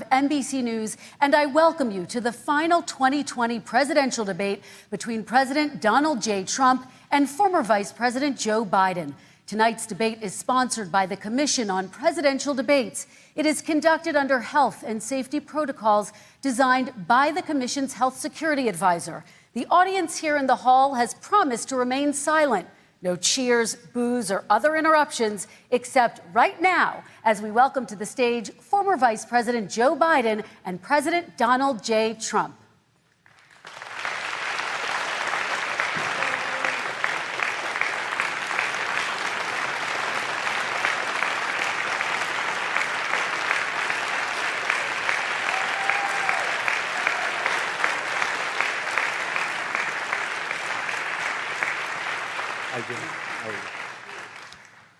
NBC News, and I welcome you to the final 2020 presidential debate between President Donald J. Trump and former Vice President Joe Biden. Tonight's debate is sponsored by the Commission on Presidential Debates. It is conducted under health and safety protocols designed by the Commission's health security advisor. The audience here in the hall has promised to remain silent. No cheers, boos, or other interruptions, except right now, as we welcome to the stage former Vice President Joe Biden and President Donald J. Trump.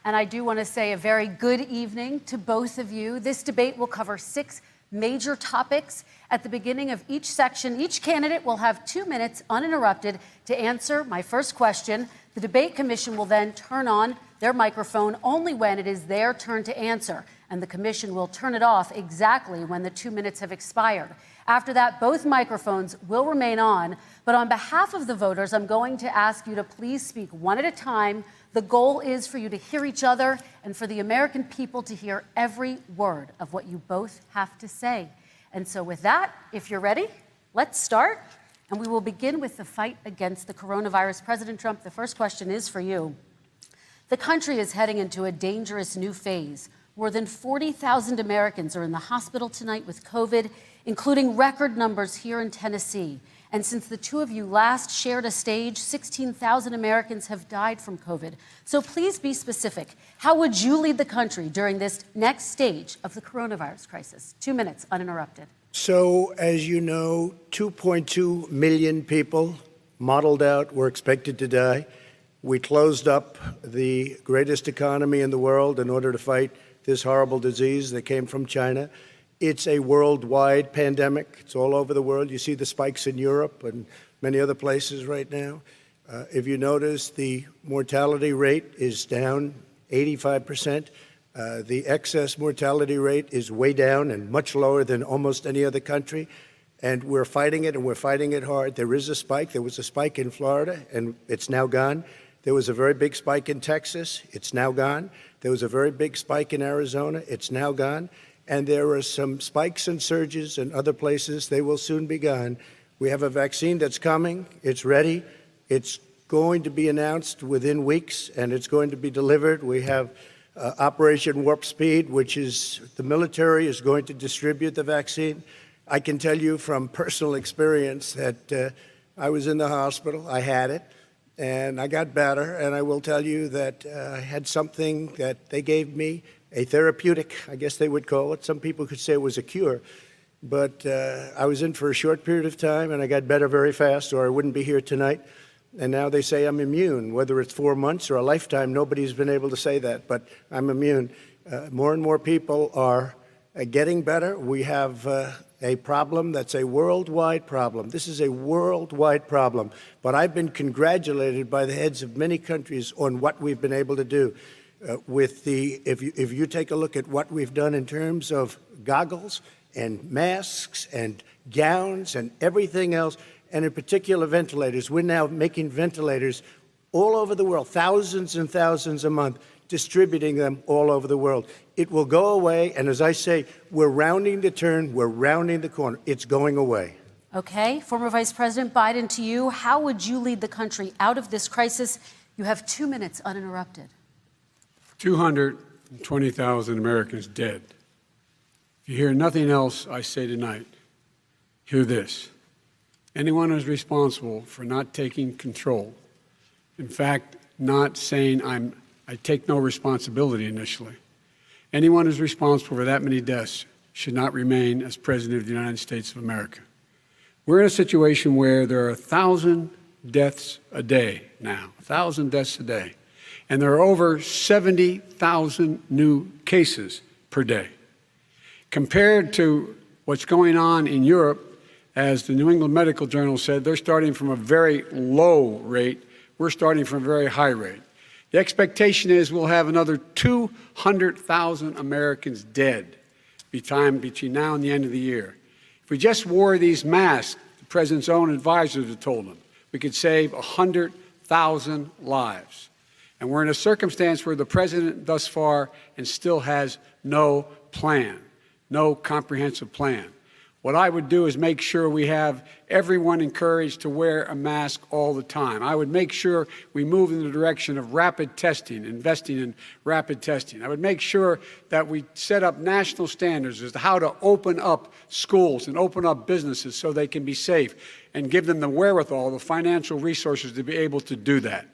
And I do want to say a very good evening to both of you. This debate will cover 6 major topics. At the beginning of each section, each candidate will have 2 minutes uninterrupted to answer my first question. The debate commission will then turn on their microphone only when it is their turn to answer, and the commission will turn it off exactly when the 2 minutes have expired. After that, both microphones will remain on, but on behalf of the voters, I'm going to ask you to please speak one at a time. The goal is for you to hear each other and for the American people to hear every word of what you both have to say. And so with that, if you're ready, let's start. And we will begin with the fight against the coronavirus. President Trump, the first question is for you. The country is heading into a dangerous new phase. More than 40,000 Americans are in the hospital tonight with COVID, including record numbers here in Tennessee. And since the two of you last shared a stage, 16,000 Americans have died from COVID. So please be specific. How would you lead the country during this next stage of the coronavirus crisis? 2 minutes, uninterrupted. So, as you know, 2.2 million people modeled out were expected to die. We closed up the greatest economy in the world in order to fight this horrible disease that came from China. It's a worldwide pandemic. It's all over the world. You see the spikes in Europe and many other places right now. If you notice, the mortality rate is down 85%. The excess mortality rate is way down and much lower than almost any other country. And we're fighting it, and we're fighting it hard. There is a spike. There was a spike in Florida, and it's now gone. There was a very big spike in Texas. It's now gone. There was a very big spike in Arizona. It's now gone. And there are some spikes and surges in other places. They will soon be gone. We have a vaccine that's coming. It's ready. It's going to be announced within weeks, and it's going to be delivered. We have Operation Warp Speed, which is the military is going to distribute the vaccine. I can tell you from personal experience that I was in the hospital. I had it, and I got better. And I will tell you that I had something that they gave me, a therapeutic, I guess they would call it. Some people could say it was a cure. But I was in for a short period of time, and I got better very fast, or I wouldn't be here tonight. And now they say I'm immune. Whether it's 4 months or a lifetime, nobody's been able to say that, but I'm immune. More and more people are getting better. We have a problem that's a worldwide problem. This is a worldwide problem. But I've been congratulated by the heads of many countries on what we've been able to do. If you take a look at what we've done in terms of goggles and masks and gowns and everything else, and in particular ventilators, we're now making ventilators all over the world, thousands and thousands a month, distributing them all over the world. It will go away, and as I say, we're rounding the turn, we're rounding the corner. It's going away. Okay, former Vice President Biden, to you, how would you lead the country out of this crisis? You have 2 minutes uninterrupted. 220,000 Americans dead. If you hear nothing else I say tonight, hear this. Anyone who's responsible for not taking control, in fact, not saying I take no responsibility initially, anyone who's responsible for that many deaths should not remain as President of the United States of America. We're in a situation where there are 1,000 deaths a day now, 1,000 deaths a day. And there are over 70,000 new cases per day. Compared to what's going on in Europe, as the New England Medical Journal said, they're starting from a very low rate. We're starting from a very high rate. The expectation is we'll have another 200,000 Americans dead between now and the end of the year. If we just wore these masks, the president's own advisors have told him, we could save 100,000 lives. And we're in a circumstance where the president thus far and still has no plan, no comprehensive plan. What I would do is make sure we have everyone encouraged to wear a mask all the time. I would make sure we move in the direction of rapid testing, investing in rapid testing. I would make sure that we set up national standards as to how to open up schools and open up businesses so they can be safe and give them the wherewithal, the financial resources to be able to do that.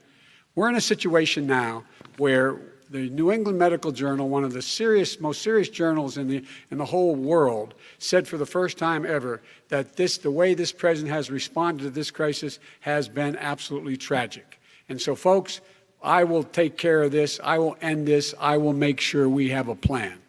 We're in a situation now where the New England Medical Journal, one of the most serious journals in the whole world, said for the first time ever that the way this president has responded to this crisis has been absolutely tragic. And so, folks, I will take care of this. I will end this. I will make sure we have a plan.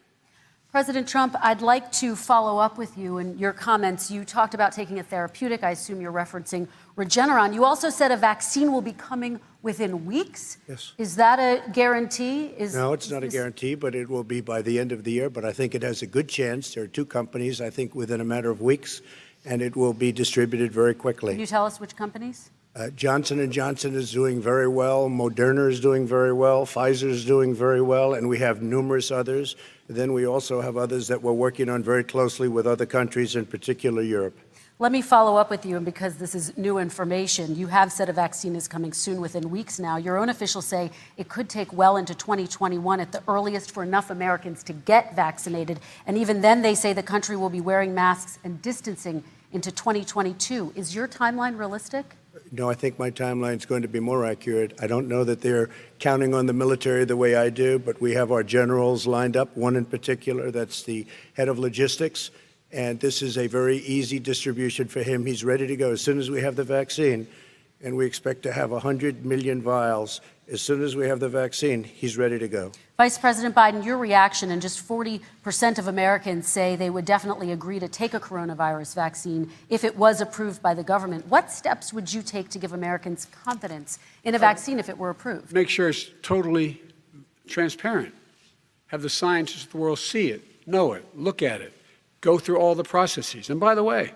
President Trump, I'd like to follow up with you in your comments. You talked about taking a therapeutic. I assume you're referencing Regeneron. You also said a vaccine will be coming within weeks. Yes. Is that a guarantee? No, it's not a guarantee, but it will be by the end of the year. But I think it has a good chance. There are two companies, I think, within a matter of weeks, and it will be distributed very quickly. Can you tell us which companies? Johnson & Johnson is doing very well. Moderna is doing very well. Pfizer is doing very well. And we have numerous others. Then we also have others that we're working on very closely with other countries, in particular Europe. Let me follow up with you, and because this is new information, you have said a vaccine is coming soon, within weeks now. Your own officials say it could take well into 2021 at the earliest for enough Americans to get vaccinated. And even then, they say the country will be wearing masks and distancing into 2022. Is your timeline realistic? No, I think my timeline is going to be more accurate. I don't know that they're counting on the military the way I do, but we have our generals lined up, one in particular that's the head of logistics. And this is a very easy distribution for him. He's ready to go as soon as we have the vaccine. And we expect to have 100 million vials. As soon as we have the vaccine, he's ready to go. Vice President Biden, your reaction, and just 40% of Americans say they would definitely agree to take a coronavirus vaccine if it was approved by the government. What steps would you take to give Americans confidence in a vaccine if it were approved? Make sure it's totally transparent. Have the scientists of the world see it, know it, look at it, go through all the processes. And by the way,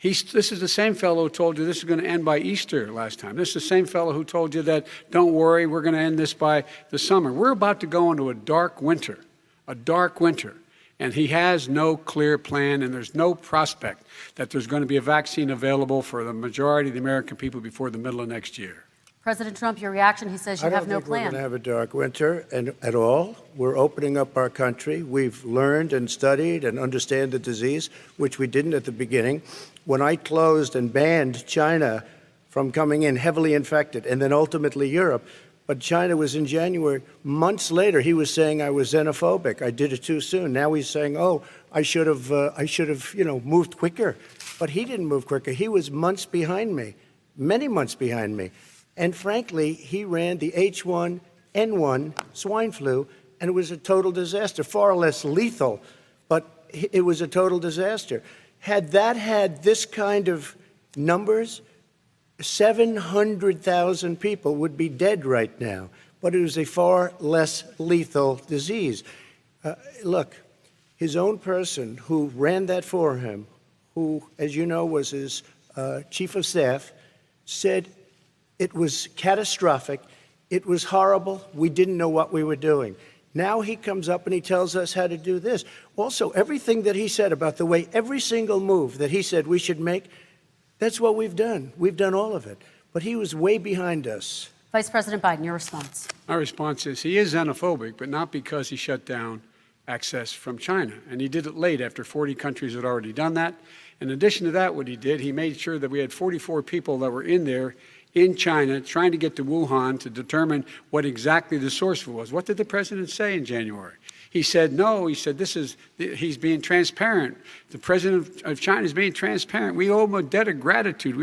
this is the same fellow who told you this is going to end by Easter last time. This is the same fellow who told you that, don't worry, we're going to end this by the summer. We're about to go into a dark winter. And he has no clear plan, and there's no prospect that there's going to be a vaccine available for the majority of the American people before the middle of next year. President Trump, your reaction, he says you have no plan. I don't think we're going to have a dark winter at all. We're opening up our country. We've learned and studied and understand the disease, which we didn't at the beginning. When I closed and banned China from coming in heavily infected, and then ultimately Europe, but China was in January. Months later, he was saying I was xenophobic. I did it too soon. Now he's saying, oh, I should have, moved quicker. But he didn't move quicker. He was months behind me, many months behind me. And frankly, he ran the H1N1 swine flu, and it was a total disaster, far less lethal, but it was a total disaster. Had that had this kind of numbers, 700,000 people would be dead right now, but it was a far less lethal disease. Look, his own person who ran that for him, who, as you know, was his chief of staff, said it was catastrophic, it was horrible, we didn't know what we were doing. Now he comes up and he tells us how to do this. Also, everything that he said about the way every single move that he said we should make, that's what we've done. We've done all of it. But he was way behind us. Vice President Biden, your response. My response is he is xenophobic, but not because he shut down access from China. And he did it late after 40 countries had already done that. In addition to that, what he did, he made sure that we had 44 people that were in there in China trying to get to Wuhan to determine what exactly the source was. What did the president say in January? He said, no, he said, he's being transparent. The president of China is being transparent. We owe him a debt of gratitude.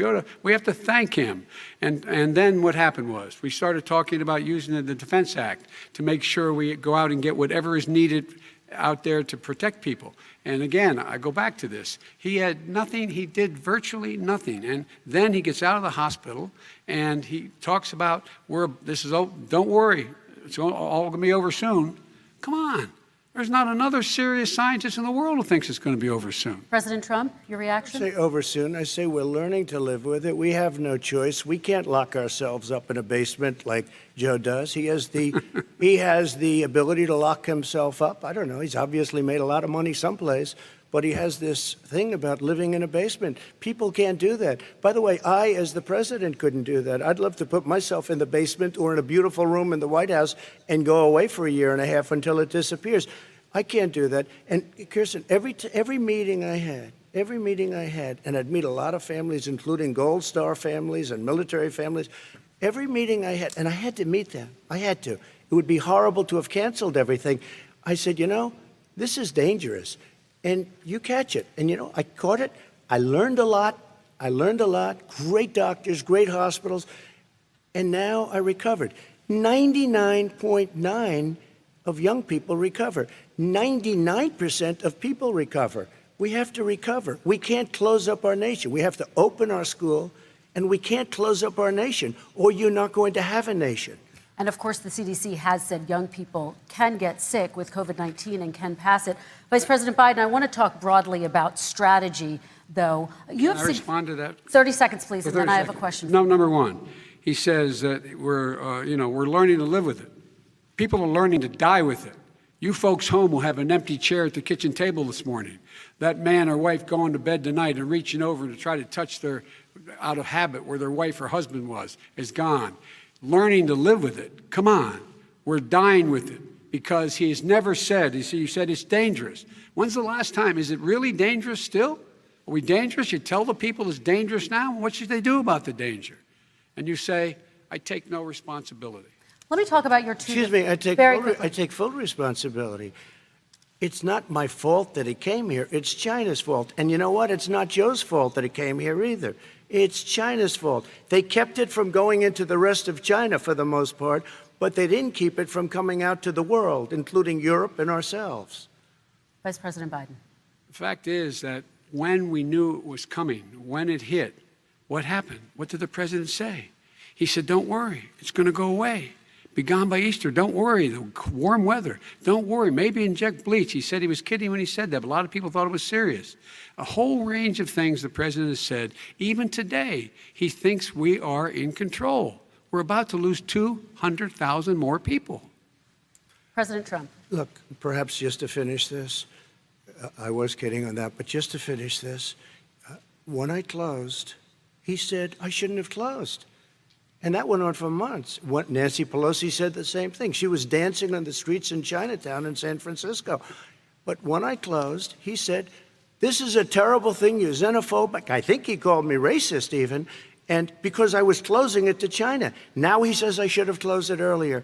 We have to thank him. And then what happened was we started talking about using the Defense Act to make sure we go out and get whatever is needed out there to protect people. And again, I go back to this. He had nothing. He did virtually nothing. And then he gets out of the hospital and he talks about, don't worry, it's all going to be over soon. Come on. There's not another serious scientist in the world who thinks it's going to be over soon. President Trump, your I reaction? say over soon. I say we're learning to live with it. We have no choice. We can't lock ourselves up in a basement like Joe does. He has the ability to lock himself up. I don't know. He's obviously made a lot of money someplace, but he has this thing about living in a basement. People can't do that. By the way, I, as the president, couldn't do that. I'd love to put myself in the basement or in a beautiful room in the White House and go away for a year and a half until it disappears. I can't do that. And Kirsten, every meeting I had, and I'd meet a lot of families, including Gold Star families and military families, every meeting I had, and I had to meet them. I had to. It would be horrible to have canceled everything. I said, you know, this is dangerous. And you catch it. And, you know, I caught it. I learned a lot. Great doctors, great hospitals. And now I recovered. 99.9 of young people recover. 99% of people recover. We have to recover. We can't close up our nation. We have to open our school, and we can't close up our nation, or you're not going to have a nation. And of course, the CDC has said young people can get sick with COVID-19 and can pass it. Vice President Biden, I want to talk broadly about strategy, though. Can I respond to that? 30 seconds, please, and then I have a question. No, number one, he says that we're learning to live with it. People are learning to die with it. You folks home will have an empty chair at the kitchen table this morning. That man or wife going to bed tonight and reaching over to try to touch their, out of habit, where their wife or husband was, is gone. Learning to live with it. Come on. We're dying with it because he has never said, you said it's dangerous. When's the last time? Is it really dangerous still? Are we dangerous? You tell the people it's dangerous now? What should they do about the danger? And you say, I take no responsibility. Let me talk about your two. Excuse me, I take full responsibility. It's not my fault that it came here. It's China's fault. And you know what? It's not Joe's fault that it came here either. It's China's fault. They kept it from going into the rest of China for the most part, but they didn't keep it from coming out to the world, including Europe and ourselves. Vice President Biden. The fact is that when we knew it was coming, when it hit, what happened? What did the president say? He said, don't worry, it's going to go away. Be gone by Easter. Don't worry. The warm weather. Don't worry. Maybe inject bleach. He said he was kidding when he said that, but a lot of people thought it was serious. A whole range of things the president has said. Even today, he thinks we are in control. We're about to lose 200,000 more people. President Trump. Look, perhaps just to finish this, I was kidding on that, but just to finish this, when I closed, he said I shouldn't have closed. And that went on for months. Nancy Pelosi said the same thing. She was dancing on the streets in Chinatown in San Francisco. But when I closed, he said, this is a terrible thing, you're xenophobic. I think he called me racist even, and because I was closing it to China. Now he says I should have closed it earlier.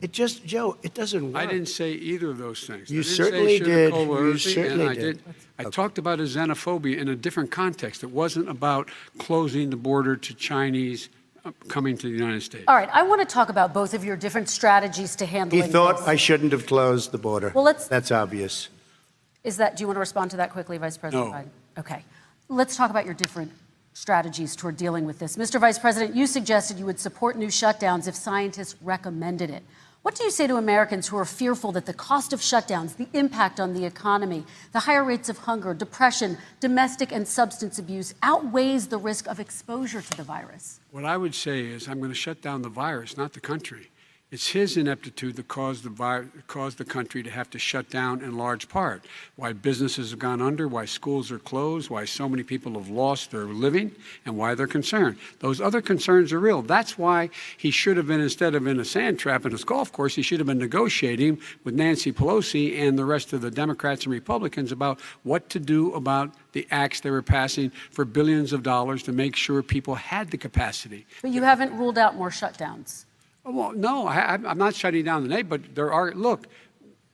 It just, Joe, it doesn't work. I didn't say either of those things. You certainly did. You certainly did. I talked about a xenophobia in a different context. It wasn't about closing the border to Chinese coming to the United States. All right, I want to talk about both of your different strategies to handling this. He thought this. I shouldn't have closed the border. Well, that's obvious. Do you want to respond to that quickly, Vice President No. Biden? Okay. Let's talk about your different strategies toward dealing with this. Mr. Vice President, you suggested you would support new shutdowns if scientists recommended it. What do you say to Americans who are fearful that the cost of shutdowns, the impact on the economy, the higher rates of hunger, depression, domestic and substance abuse outweighs the risk of exposure to the virus? What I would say is I'm going to shut down the virus, not the country. It's his ineptitude that caused the country to have to shut down in large part. Why businesses have gone under, why schools are closed, why so many people have lost their living, and why they're concerned. Those other concerns are real. That's why he should have been, instead of in a sand trap in his golf course, he should have been negotiating with Nancy Pelosi and the rest of the Democrats and Republicans about what to do about the acts they were passing for billions of dollars to make sure people had the capacity. But you haven't ruled out more shutdowns. Well, no, I'm not shutting down the nation, but there are, look,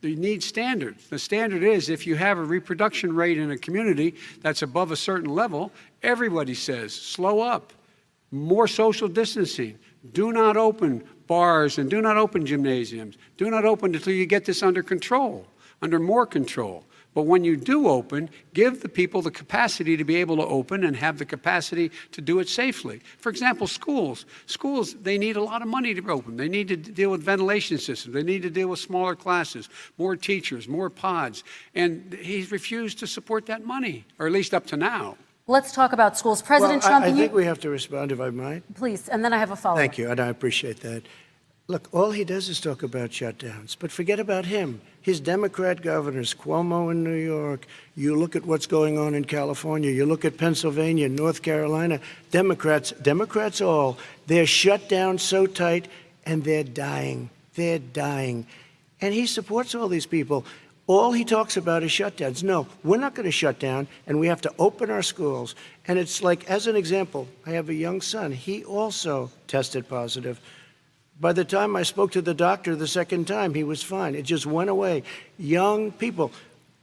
you need standards. The standard is if you have a reproduction rate in a community that's above a certain level, everybody says, slow up, more social distancing, do not open bars and do not open gymnasiums, do not open until you get this under control, under more control. But when you do open, give the people the capacity to be able to open and have the capacity to do it safely. For example, schools. Schools, they need a lot of money to open. They need to deal with ventilation systems. They need to deal with smaller classes, more teachers, more pods. And he's refused to support that money, or at least up to now. Let's talk about schools. President Trump, I think we have to respond, if I might. Please, and then I have a follow-up. Thank you, and I appreciate that. Look, all he does is talk about shutdowns, but forget about him. His Democrat governors, Cuomo in New York, you look at what's going on in California, you look at Pennsylvania, North Carolina, Democrats all, they're shut down so tight, and they're dying. They're dying. And he supports all these people. All he talks about is shutdowns. No, we're not going to shut down, and we have to open our schools. And it's like, as an example, I have a young son. He also tested positive. By the time I spoke to the doctor the second time, he was fine. It just went away. Young people,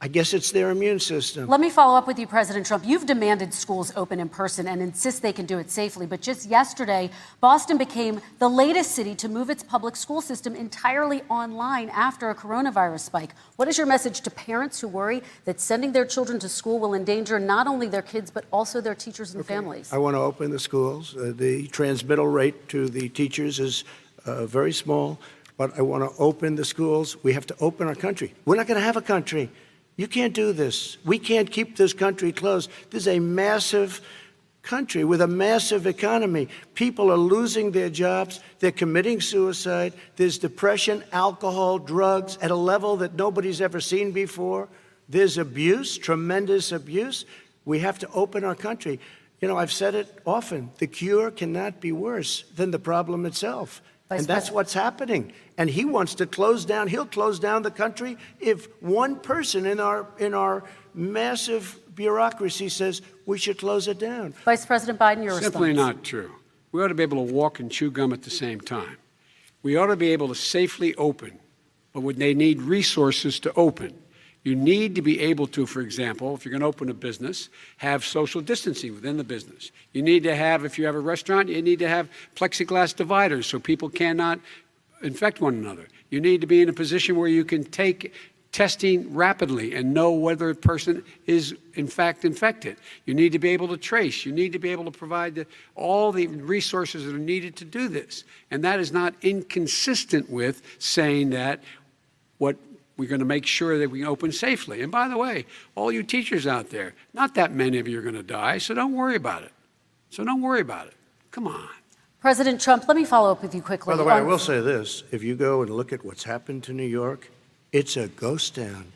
I guess it's their immune system. Let me follow up with you, President Trump. You've demanded schools open in person and insist they can do it safely. But just yesterday, Boston became the latest city to move its public school system entirely online after a coronavirus spike. What is your message to parents who worry that sending their children to school will endanger not only their kids, but also their teachers and families? I want to open the schools. The transmittal rate to the teachers is very small, but I want to open the schools. We have to open our country. We're not going to have a country. You can't do this. We can't keep this country closed. This is a massive country with a massive economy. People are losing their jobs. They're committing suicide. There's depression, alcohol, drugs at a level that nobody's ever seen before. There's abuse, tremendous abuse. We have to open our country. You know, I've said it often. The cure cannot be worse than the problem itself. And that's what's happening. And he wants to close down. He'll close down the country if one person in our massive bureaucracy says we should close it down. Vice President Biden, your response. Simply not true. We ought to be able to walk and chew gum at the same time. We ought to be able to safely open, but they need resources to open. You need to be able to, for example, if you're going to open a business, have social distancing within the business. You need to have, if you have a restaurant, you need to have plexiglass dividers so people cannot infect one another. You need to be in a position where you can take testing rapidly and know whether a person is in fact infected. You need to be able to trace. You need to be able to provide all the resources that are needed to do this. And that is not inconsistent with saying that we're going to make sure that we open safely. And by the way, all you teachers out there, not that many of you are going to die, so don't worry about it. So don't worry about it. Come on. President Trump, let me follow up with you quickly. By the way, I will say this. If you go and look at what's happened to New York, it's a ghost town.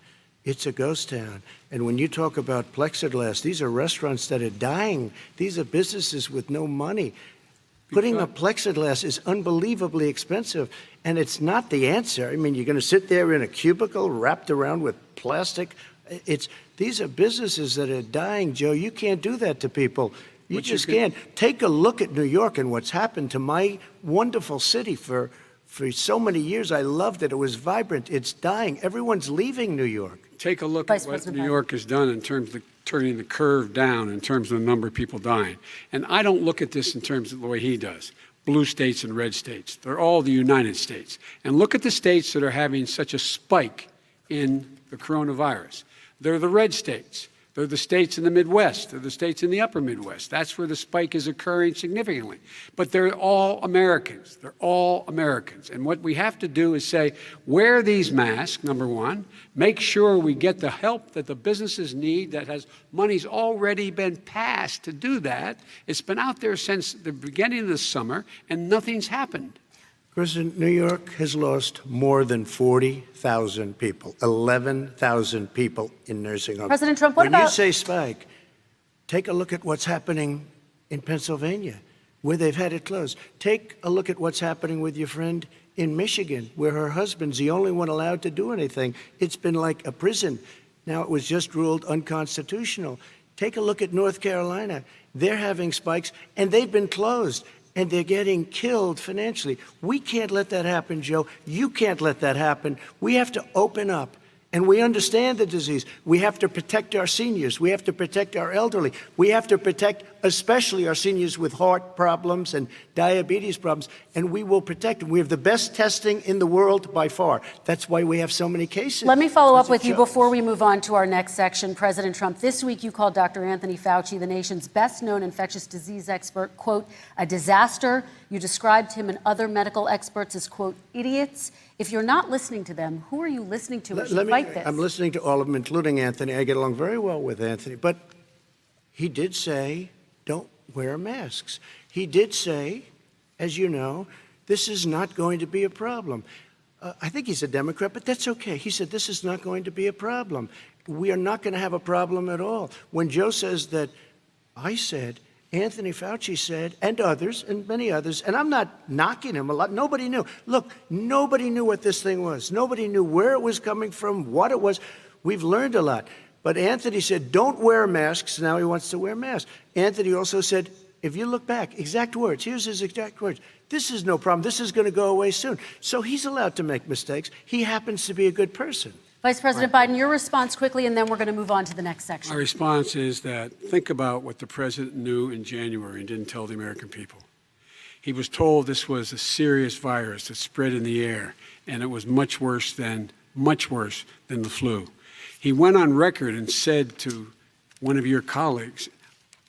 It's a ghost town. And when you talk about plexiglass, these are restaurants that are dying. These are businesses with no money. Putting up plexiglass is unbelievably expensive, and it's not the answer. I mean, you're going to sit there in a cubicle wrapped around with plastic. These are businesses that are dying, Joe. You can't do that to people. You just can't. Take a look at New York and what's happened to my wonderful city for so many years. I loved it. It was vibrant. It's dying. Everyone's leaving New York. Take a look at what New York has done in terms of turning the curve down in terms of the number of people dying. And I don't look at this in terms of the way he does. Blue states and red states. They're all the United States. And look at the states that are having such a spike in the coronavirus. They're the red states. They're the states in the Midwest. They're the states in the upper Midwest. That's where the spike is occurring significantly. But they're all Americans. They're all Americans. And what we have to do is say, wear these masks, number one. Make sure we get the help that the businesses need that has money's already been passed to do that. It's been out there since the beginning of the summer, and nothing's happened. President, New York has lost more than 40,000 people, 11,000 people in nursing homes. President Trump, what about... When you say spike, take a look at what's happening in Pennsylvania, where they've had it closed. Take a look at what's happening with your friend in Michigan, where her husband's the only one allowed to do anything. It's been like a prison. Now it was just ruled unconstitutional. Take a look at North Carolina. They're having spikes, and they've been closed. And they're getting killed financially. We can't let that happen, Joe. You can't let that happen. We have to open up. And we understand the disease. We have to protect our seniors. We have to protect our elderly. We have to protect especially our seniors with heart problems and diabetes problems. And we will protect them. We have the best testing in the world by far. That's why we have so many cases. Let me follow up with you before we move on to our next section. President Trump, this week you called Dr. Anthony Fauci, the nation's best-known infectious disease expert, quote, a disaster. You described him and other medical experts as, quote, idiots. If you're not listening to them, who are you listening to as you fight this? I'm listening to all of them, including Anthony. I get along very well with Anthony. But he did say, don't wear masks. He did say, as you know, this is not going to be a problem. I think he's a Democrat, but that's okay. He said this is not going to be a problem. We are not going to have a problem at all. When Joe says that, I said, Anthony Fauci said, and others, and many others, and I'm not knocking him a lot. Nobody knew. Look, nobody knew what this thing was. Nobody knew where it was coming from, what it was. We've learned a lot. But Anthony said, don't wear masks. Now he wants to wear masks. Anthony also said, if you look back, exact words, here's his exact words. This is no problem. This is going to go away soon. So he's allowed to make mistakes. He happens to be a good person. Vice President Biden, your response quickly, and then we're going to move on to the next section. My response is that think about what the president knew in January and didn't tell the American people. He was told this was a serious virus that spread in the air, and it was much worse than the flu. He went on record and said to one of your colleagues,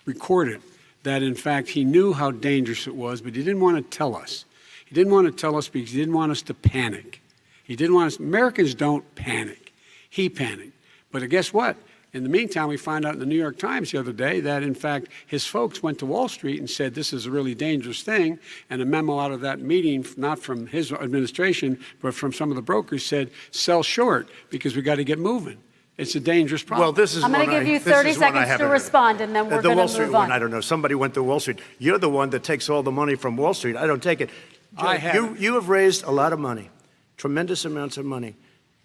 recorded, that in fact he knew how dangerous it was, but he didn't want to tell us. He didn't want to tell us because he didn't want us to panic. He didn't want us. Americans don't panic. He panicked. But guess what? In the meantime, we found out in the New York Times the other day that, in fact, his folks went to Wall Street and said this is a really dangerous thing. And a memo out of that meeting, not from his administration, but from some of the brokers, said sell short because we got to get moving. It's a dangerous problem. Well, this is I'm going to give you 30 seconds to respond, and then we're going to move on. The Wall Street one, I don't know. Somebody went to Wall Street. You're the one that takes all the money from Wall Street. I don't take it. You have raised a lot of money, tremendous amounts of money.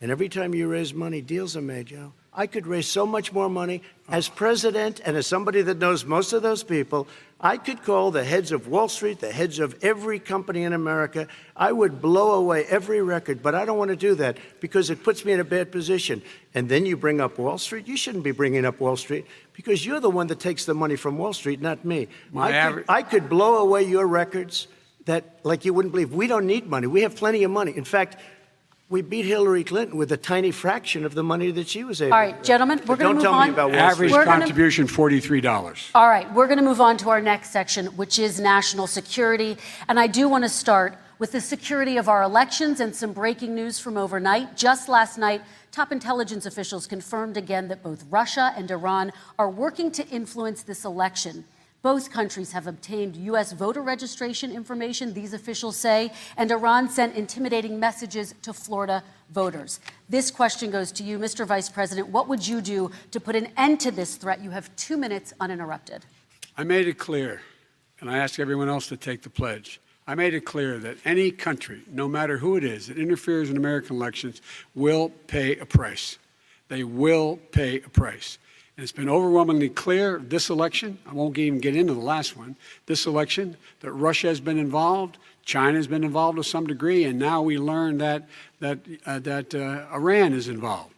And every time you raise money, deals are made, Joe. I could raise so much more money. As president and as somebody that knows most of those people, I could call the heads of Wall Street, the heads of every company in America. I would blow away every record, but I don't want to do that because it puts me in a bad position. And then you bring up Wall Street. You shouldn't be bringing up Wall Street because you're the one that takes the money from Wall Street, not me. I could blow away your records that, like you wouldn't believe. We don't need money. We have plenty of money. In fact, we beat Hillary Clinton with a tiny fraction of the money that she was able to. All right, gentlemen, we're going to move on. Don't tell me about Wall Street. Average contribution, $43. All right, we're going to move on to our next section, which is national security. And I do want to start with the security of our elections and some breaking news from overnight. Just last night, top intelligence officials confirmed again that both Russia and Iran are working to influence this election. Both countries have obtained U.S. voter registration information, these officials say, and Iran sent intimidating messages to Florida voters. This question goes to you, Mr. Vice President. What would you do to put an end to this threat? You have 2 minutes uninterrupted. I made it clear, and I ask everyone else to take the pledge. I made it clear that any country, no matter who it is, that interferes in American elections will pay a price. They will pay a price. And it's been overwhelmingly clear this election, I won't even get into the last one, this election, that Russia has been involved, China has been involved to some degree, and now we learn that Iran is involved.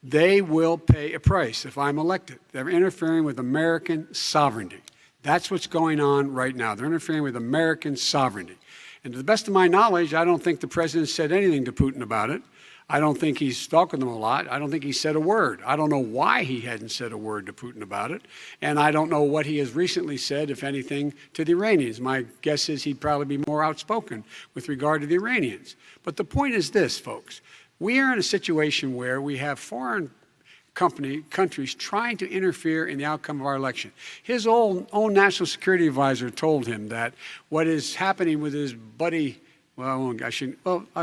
They will pay a price if I'm elected. They're interfering with American sovereignty. That's what's going on right now. They're interfering with American sovereignty. And to the best of my knowledge, I don't think the president said anything to Putin about it. I don't think he's stalking them a lot. I don't think he said a word. I don't know why he hadn't said a word to Putin about it. And I don't know what he has recently said, if anything, to the Iranians. My guess is he'd probably be more outspoken with regard to the Iranians. But the point is this, folks. We are in a situation where we have foreign countries trying to interfere in the outcome of our election. His own national security advisor told him that what is happening with his buddy, I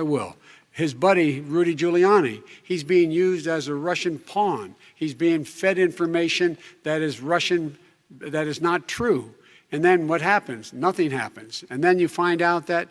will. His buddy, Rudy Giuliani, he's being used as a Russian pawn. He's being fed information that is Russian, that is not true. And then what happens? Nothing happens. And then you find out that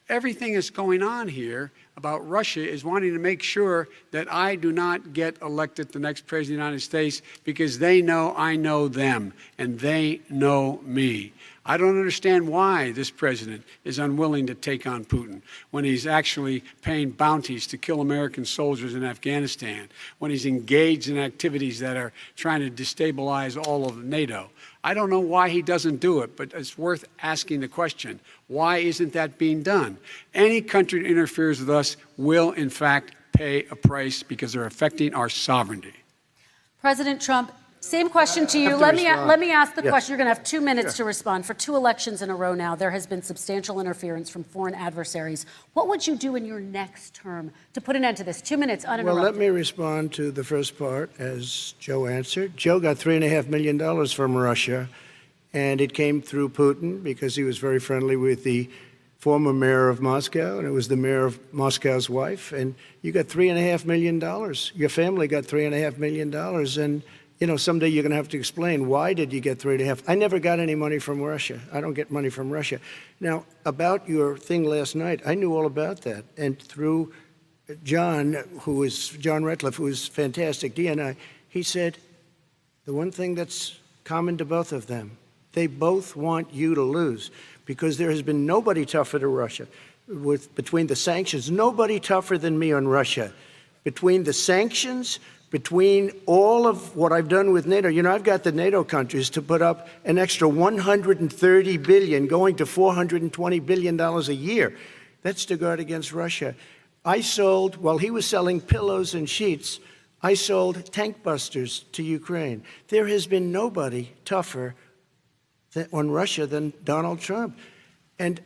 everything that's going on here, about Russia is wanting to make sure that I do not get elected the next president of the United States because they know I know them and they know me. I don't understand why this president is unwilling to take on Putin when he's actually paying bounties to kill American soldiers in Afghanistan, when he's engaged in activities that are trying to destabilize all of NATO. I don't know why he doesn't do it, but it's worth asking the question, why isn't that being done? Any country that interferes with us will, in fact, pay a price because they're affecting our sovereignty. President Trump, same question to you. Let me ask the question. You're going to have 2 minutes to respond. For 2 elections in a row now, there has been substantial interference from foreign adversaries. What would you do in your next term to put an end to this? 2 minutes uninterrupted. Well, let me respond to the first part, as Joe answered. Joe got $3.5 million from Russia, and it came through Putin because he was very friendly with the former mayor of Moscow, and it was the mayor of Moscow's wife. And you got $3.5 million. Your family got $3.5 million. And you know, someday you're going to have to explain, why did you get 3.5? I never got any money from Russia. I don't get money from Russia. Now, about your thing last night, I knew all about that. And through John Ratcliffe, who is fantastic, DNI, he said, the one thing that's common to both of them, they both want you to lose, because there has been nobody tougher to Russia. Between the sanctions, nobody tougher than me on Russia. Between the sanctions, between all of what I've done with NATO, you know, I've got the NATO countries to put up an extra $130 billion, going to $420 billion a year. That's to guard against Russia. I sold, while he was selling pillows and sheets, I sold tank busters to Ukraine. There has been nobody tougher on Russia than Donald Trump. And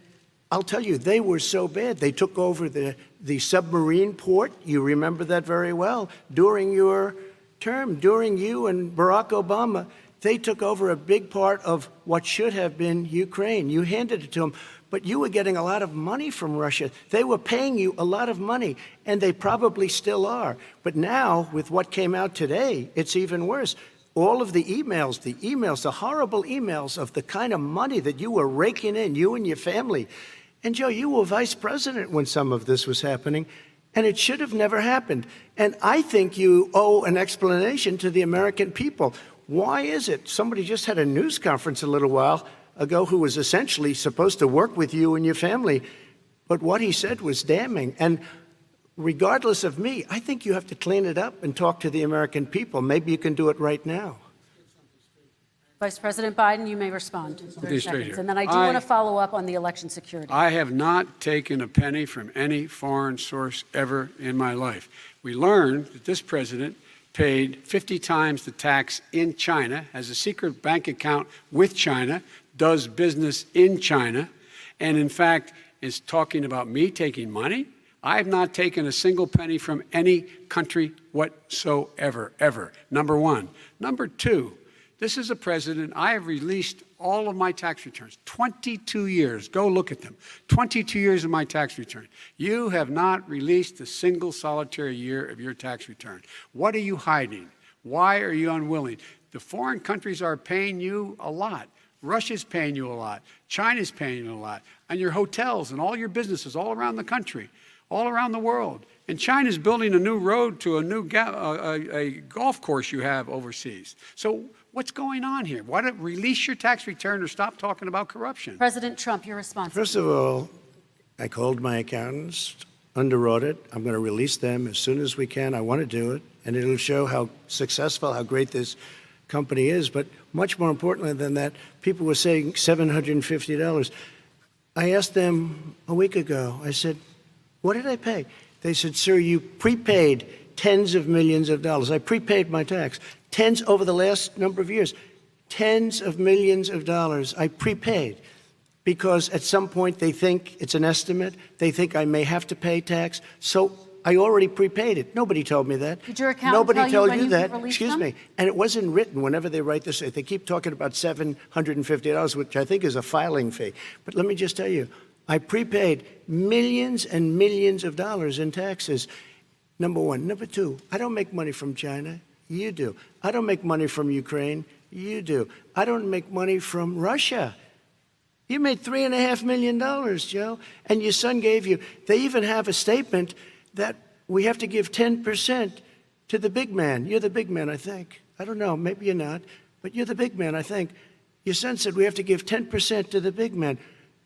I'll tell you, they were so bad. They took over the submarine port. You remember that very well. During your term, during you and Barack Obama, they took over a big part of what should have been Ukraine. You handed it to them, but you were getting a lot of money from Russia. They were paying you a lot of money, and they probably still are. But now, with what came out today, it's even worse. All of the emails, the horrible emails of the kind of money that you were raking in, you and your family. And Joe, you were vice president when some of this was happening, and it should have never happened. And I think you owe an explanation to the American people. Why is it? Somebody just had a news conference a little while ago who was essentially supposed to work with you and your family, but what he said was damning. And regardless of me, I think you have to clean it up and talk to the American people. Maybe you can do it right now. Vice President Biden, you may respond. And then I do want to follow up on the election security. I have not taken a penny from any foreign source ever in my life. We learned that this president paid 50 times the tax in China, has a secret bank account with China, does business in China, and in fact is talking about me taking money. I have not taken a single penny from any country whatsoever, ever. Number one. Number two, this is a president, I have released all of my tax returns, 22 years. Go look at them. 22 years of my tax return. You have not released a single solitary year of your tax return. What are you hiding? Why are you unwilling? The foreign countries are paying you a lot. Russia's paying you a lot. China's paying you a lot. And your hotels and all your businesses all around the country, all around the world. And China's building a new road to a new golf course you have overseas. So what's going on here? Why don't release your tax return or stop talking about corruption? President Trump, your response. First of all, I called my accountants under audit. I'm going to release them as soon as we can. I want to do it, and it'll show how successful, how great this company is. But much more importantly than that, people were saying $750. I asked them a week ago, I said, what did I pay? They said, sir, you prepaid tens of millions of dollars. I prepaid my tax. Tens over the last number of years. Tens of millions of dollars I prepaid because at some point they think it's an estimate. They think I may have to pay tax. So I already prepaid it. Nobody told me that. Did your accountant Nobody tell you told when you you that. released Excuse them? me. And it wasn't written whenever they write this. They keep talking about $750, which I think is a filing fee. But let me just tell you, I prepaid millions and millions of dollars in taxes. Number one. Number two, I don't make money from China. You do. I don't make money from Ukraine. You do. I don't make money from Russia. You made $3.5 million, Joe, and your son gave you. They even have a statement that we have to give 10% to the big man. You're the big man, I think. I don't know, maybe you're not, but you're the big man, I think. Your son said we have to give 10% to the big man.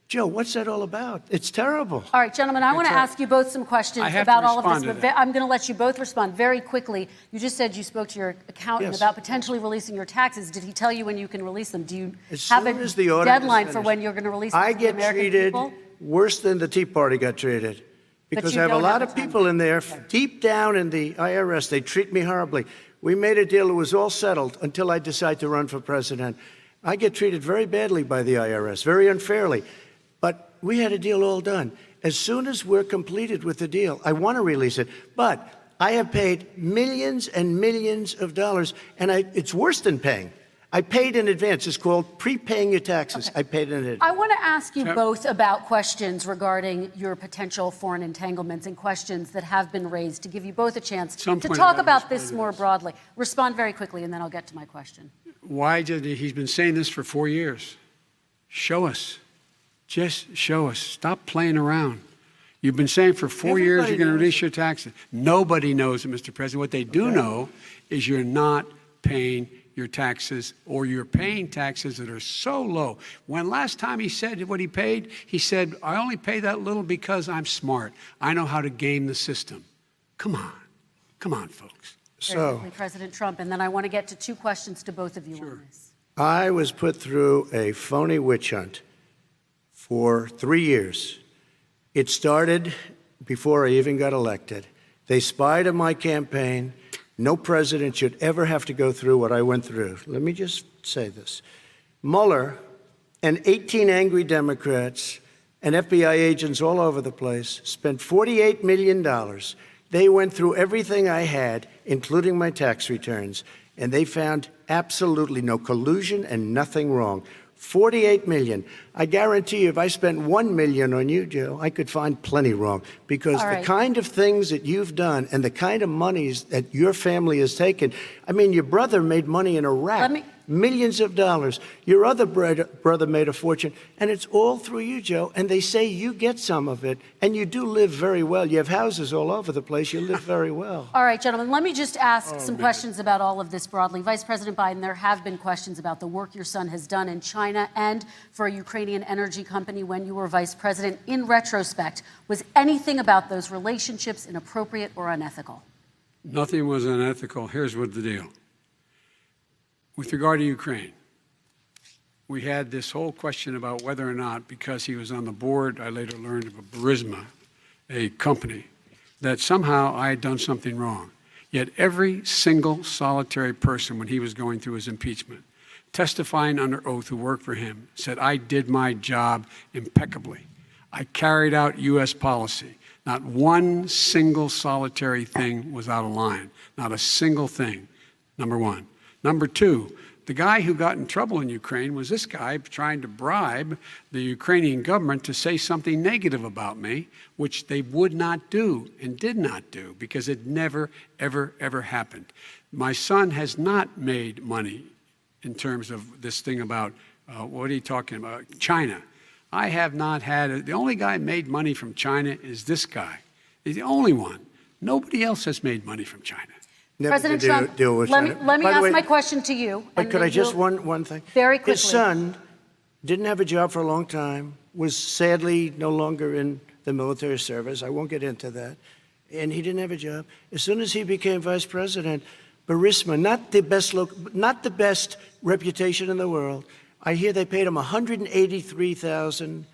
Joe, what's that all about? It's terrible. All right, gentlemen, I want to ask you both some questions about all of this, but I'm going to let you both respond very quickly. You just said you spoke to your accountant about potentially releasing your taxes. Did he tell you when you can release them? Do you have a deadline for when you're going to release them to the American people? I get treated worse than the Tea Party got treated. Because I have a lot of people in there, deep down in the IRS, they treat me horribly. We made a deal, it was all settled until I decide to run for president. I get treated very badly by the IRS, very unfairly. But we had a deal all done. As soon as we're completed with the deal, I want to release it. But I have paid millions and millions of dollars, and it's worse than paying. I paid in advance. It's called prepaying your taxes. I paid in advance. I want to ask you both about questions regarding your potential foreign entanglements and questions that have been raised to give you both a chance to talk about this more broadly. Respond very quickly, and then I'll get to my question. Why did he's been saying this for 4 years? Show us. Just show us. Stop playing around. You've been saying for 4 years you're going to release your taxes. Nobody knows it, Mr. President. What they do know is you're not paying your taxes, or you're paying taxes that are so low. When last time he said what he paid, he said, I only pay that little because I'm smart. I know how to game the system. Come on. Come on, folks. So, President Trump, and then I want to get to two questions to both of you on this. I was put through a phony witch hunt for 3 years. It started before I even got elected. They spied on my campaign. No president should ever have to go through what I went through. Let me just say this. Mueller and 18 angry Democrats and FBI agents all over the place spent $48 million. They went through everything I had, including my tax returns, and they found absolutely no collusion and nothing wrong. $48 million. I guarantee you, if I spent $1 million on you, Joe, I could find plenty wrong. Because the kind of things that you've done and the kind of monies that your family has taken, I mean, your brother made money in Iraq, millions of dollars. Your other brother made a fortune, and it's all through you, Joe. And they say you get some of it, and you do live very well. You have houses all over the place. You live very well. All right, gentlemen, let me just ask some questions about all of this broadly. Vice President Biden, there have been questions about the work your son has done in China and for a Ukrainian energy company when you were vice president. In retrospect, was anything about those relationships inappropriate or unethical? Nothing was unethical. Here's what the deal. With regard to Ukraine, we had this whole question about whether or not, because he was on the board, I later learned of a Burisma, a company, that somehow I had done something wrong. Yet every single solitary person, when he was going through his impeachment, testifying under oath who worked for him, said, I did my job impeccably. I carried out U.S. policy. Not one single solitary thing was out of line. Not a single thing, number one. Number two, the guy who got in trouble in Ukraine was this guy trying to bribe the Ukrainian government to say something negative about me, which they would not do and did not do because it never, ever, ever happened. My son has not made money in terms of this thing about, what are you talking about, China. I have not had, the only guy made money from China is this guy. He's the only one. Nobody else has made money from China. President Trump, let me ask my question to you. But could I just one thing? Very quickly. His son didn't have a job for a long time, was sadly no longer in the military service. I won't get into that. And he didn't have a job. As soon as he became vice president, Burisma, not the best reputation in the world. I hear they paid him $183,000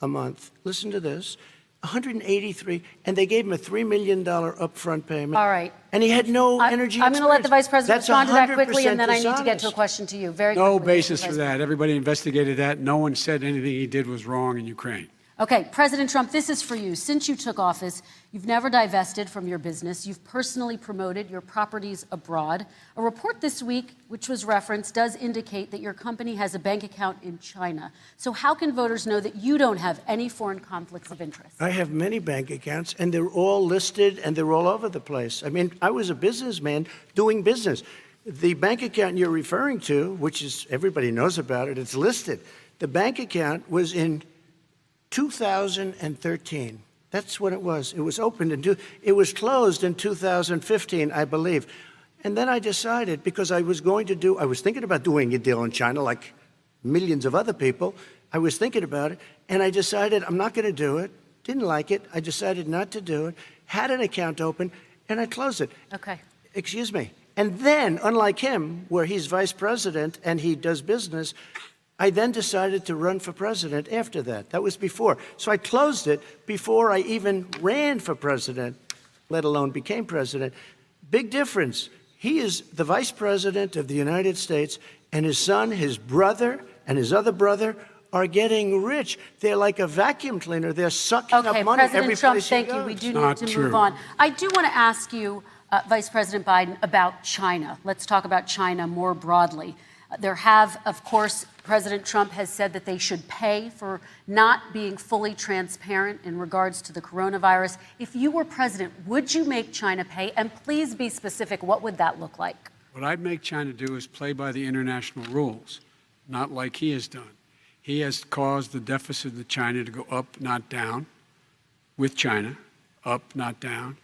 a month. Listen to this. $183,000, and they gave him a $3 million upfront payment. All right. And he had no energy I'm going to let the Vice President respond to that quickly, and then I need to get dishonest. to a question to you. Very quickly. No basis for that. Everybody investigated that. No one said anything he did was wrong in Ukraine. Okay, President Trump, this is for you. Since you took office, you've never divested from your business. You've personally promoted your properties abroad. A report this week, which was referenced, does indicate that your company has a bank account in China. So how can voters know that you don't have any foreign conflicts of interest? I have many bank accounts, and they're all listed, and they're all over the place. I mean, I was a businessman doing business. The bank account you're referring to, which is everybody knows about it, it's listed. The bank account was in 2013. That's when it was. It was opened it was closed in 2015, I believe. And then I decided, because I was thinking about doing a deal in China like millions of other people. I was thinking about it, and I decided I'm not going to do it. Didn't like it. I decided not to do it. Had an account open, and I closed it. Okay. Excuse me. And then, unlike him, where he's vice president and he does business, I then decided to run for president after that. That was before. So I closed it before I even ran for president, let alone became president. Big difference. He is the vice president of the United States, and his son, his brother, and his other brother are getting rich. They're like a vacuum cleaner. They're sucking up money President every Trump, place he thank you. goes. We do Not need to true. move on. I do want to ask you, Vice President Biden, about China. Let's talk about China more broadly. There have, of course, President Trump has said that they should pay for not being fully transparent in regards to the coronavirus. If you were president, would you make China pay? And please be specific. What would that look like? What I'd make China do is play by the international rules, not like he has done. He has caused the deficit of China to go up, not down, with China, up, not down.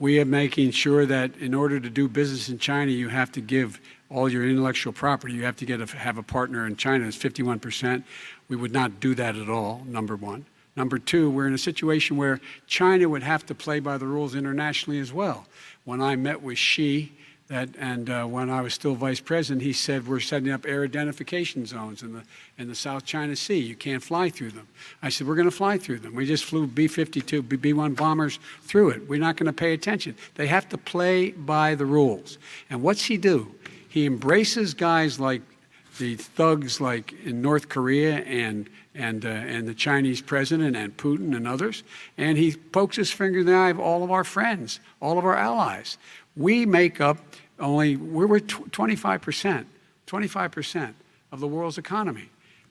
We are making sure that in order to do business in China, you have to give all your intellectual property. You have to have a partner in China. It's 51%. We would not do that at all, number one. Number two, we're in a situation where China would have to play by the rules internationally as well. When I met with Xi, when I was still vice president, he said we're setting up air identification zones in the South China Sea. You can't fly through them. I said we're going to fly through them. We just flew B-52, B-1 bombers through it. We're not going to pay attention. They have to play by the rules. And what's he do? He embraces guys like the thugs like in North Korea and the Chinese president and Putin and others, and he pokes his finger in the eye of all of our friends, all of our allies. We make up we're 25% of the world's economy.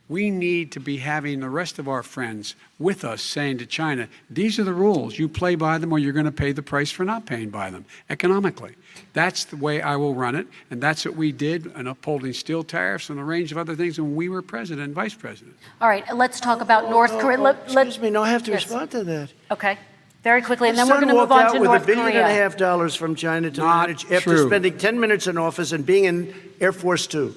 We need to be having the rest of our friends with us saying to China, these are the rules. You play by them or you're going to pay the price for not paying by them economically. That's the way I will run it, and that's what we did in upholding steel tariffs and a range of other things when we were president and vice president. All right, let's talk about North Korea. Excuse me, no, I have to respond to that. Okay, very quickly, and then His we're son going to move walked on out to North with $1.5 Korea. billion from China to Not manage after true. spending 10 minutes in office and being in Air Force Two,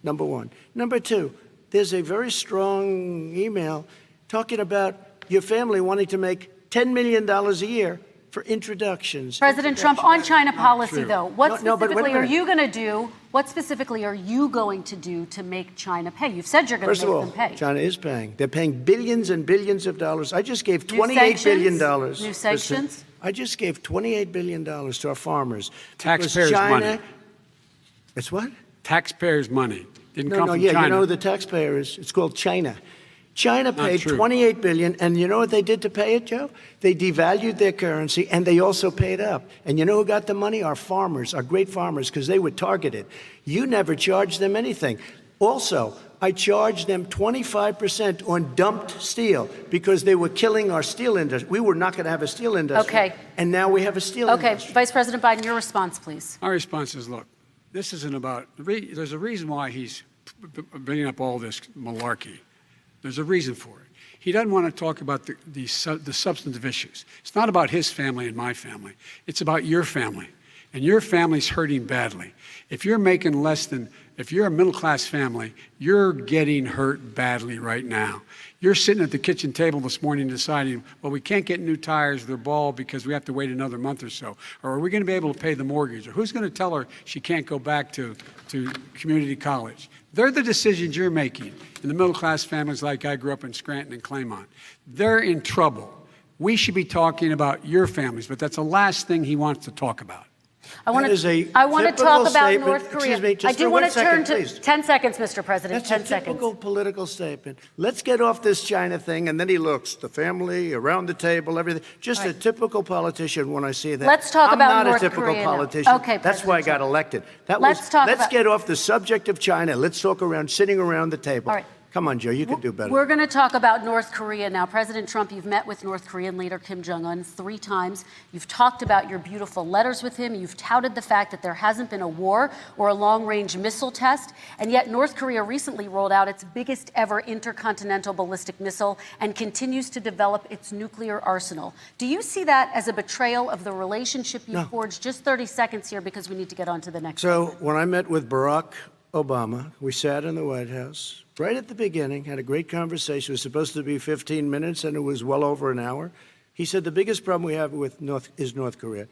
number one. Number two, there's a very strong email talking about your family wanting to make $10 million a year for introductions. President Trump, on China policy, true. though, what No, but wait a specifically are minute. you going to do? What specifically are you going to do to make China pay? You've said you're going First to of make all, them pay. China is paying. They're paying billions and billions of dollars. I just gave New $28 billion. sanctions? New sanctions? I just gave $28 billion to our farmers. because Taxpayers' China, money. It's what? Taxpayers' money. Didn't come from Yeah, China. you know who the taxpayer is? It's called China. China paid true. $28 billion, and you know what they did to pay it, Joe? They devalued their currency, and they also paid up. And you know who got the money? Our farmers, our great farmers, because they were targeted. You never charged them anything. Also, I charged them 25% on dumped steel because they were killing our steel industry. We were not going to have a steel industry. Okay. And now we have a steel Okay, industry. Vice President Biden, your response, please. Our response is, look, this isn't about, there's a reason why he's bringing up all this malarkey. There's a reason for it. He doesn't want to talk about the substantive issues. It's not about his family and my family. It's about your family. And your family's hurting badly. If you're making if you're a middle-class family, you're getting hurt badly right now. You're sitting at the kitchen table this morning deciding, well, we can't get new tires, they're bald because we have to wait another month or so. Or are we going to be able to pay the mortgage? Or who's going to tell her she can't go back to community college? They're the decisions you're making in the middle-class families like I grew up in Scranton and Claymont. They're in trouble. We should be talking about your families, but that's the last thing he wants to talk about. I want That is a to talk typical about statement. North Korea. Excuse me, just I do for want one to turn second, to please. 10 seconds, Mr. President. That's 10 a seconds. typical political statement. Let's get off this China thing, and then he looks, the family, around the table, everything. Just a typical politician when I see that. Let's talk I'm about not North a typical Korea now. politician. Okay, That's why I President got elected. Let's talk let's about- get off the subject of China. Let's talk sitting around the table. All right. Come on, Joe, you can do better. We're going to talk about North Korea now. President Trump, you've met with North Korean leader Kim Jong-un 3 times. You've talked about your beautiful letters with him. You've touted the fact that there hasn't been a war or a long-range missile test. And yet North Korea recently rolled out its biggest ever intercontinental ballistic missile and continues to develop its nuclear arsenal. Do you see that as a betrayal of the relationship you forged? Just 30 seconds here because we need to get on to the next. So when I met with Barack Obama, we sat in the White House right at the beginning, had a great conversation. It was supposed to be 15 minutes, and it was well over an hour. He said the biggest problem we have with North Korea.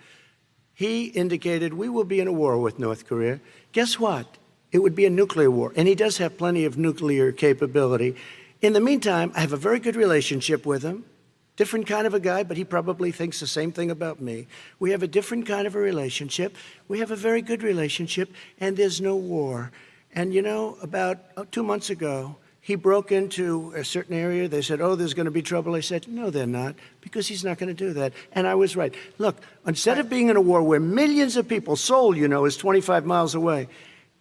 He indicated we will be in a war with North Korea. Guess what? It would be a nuclear war, and he does have plenty of nuclear capability. In the meantime, I have a very good relationship with him. Different kind of a guy, but he probably thinks the same thing about me. We have a different kind of a relationship. We have a very good relationship, and there's no war. And, you know, about 2 months ago, he broke into a certain area. They said, oh, there's going to be trouble. I said, no, they're not, because he's not going to do that. And I was right. Look, instead of being in a war where millions of people, Seoul, you know, is 25 miles away,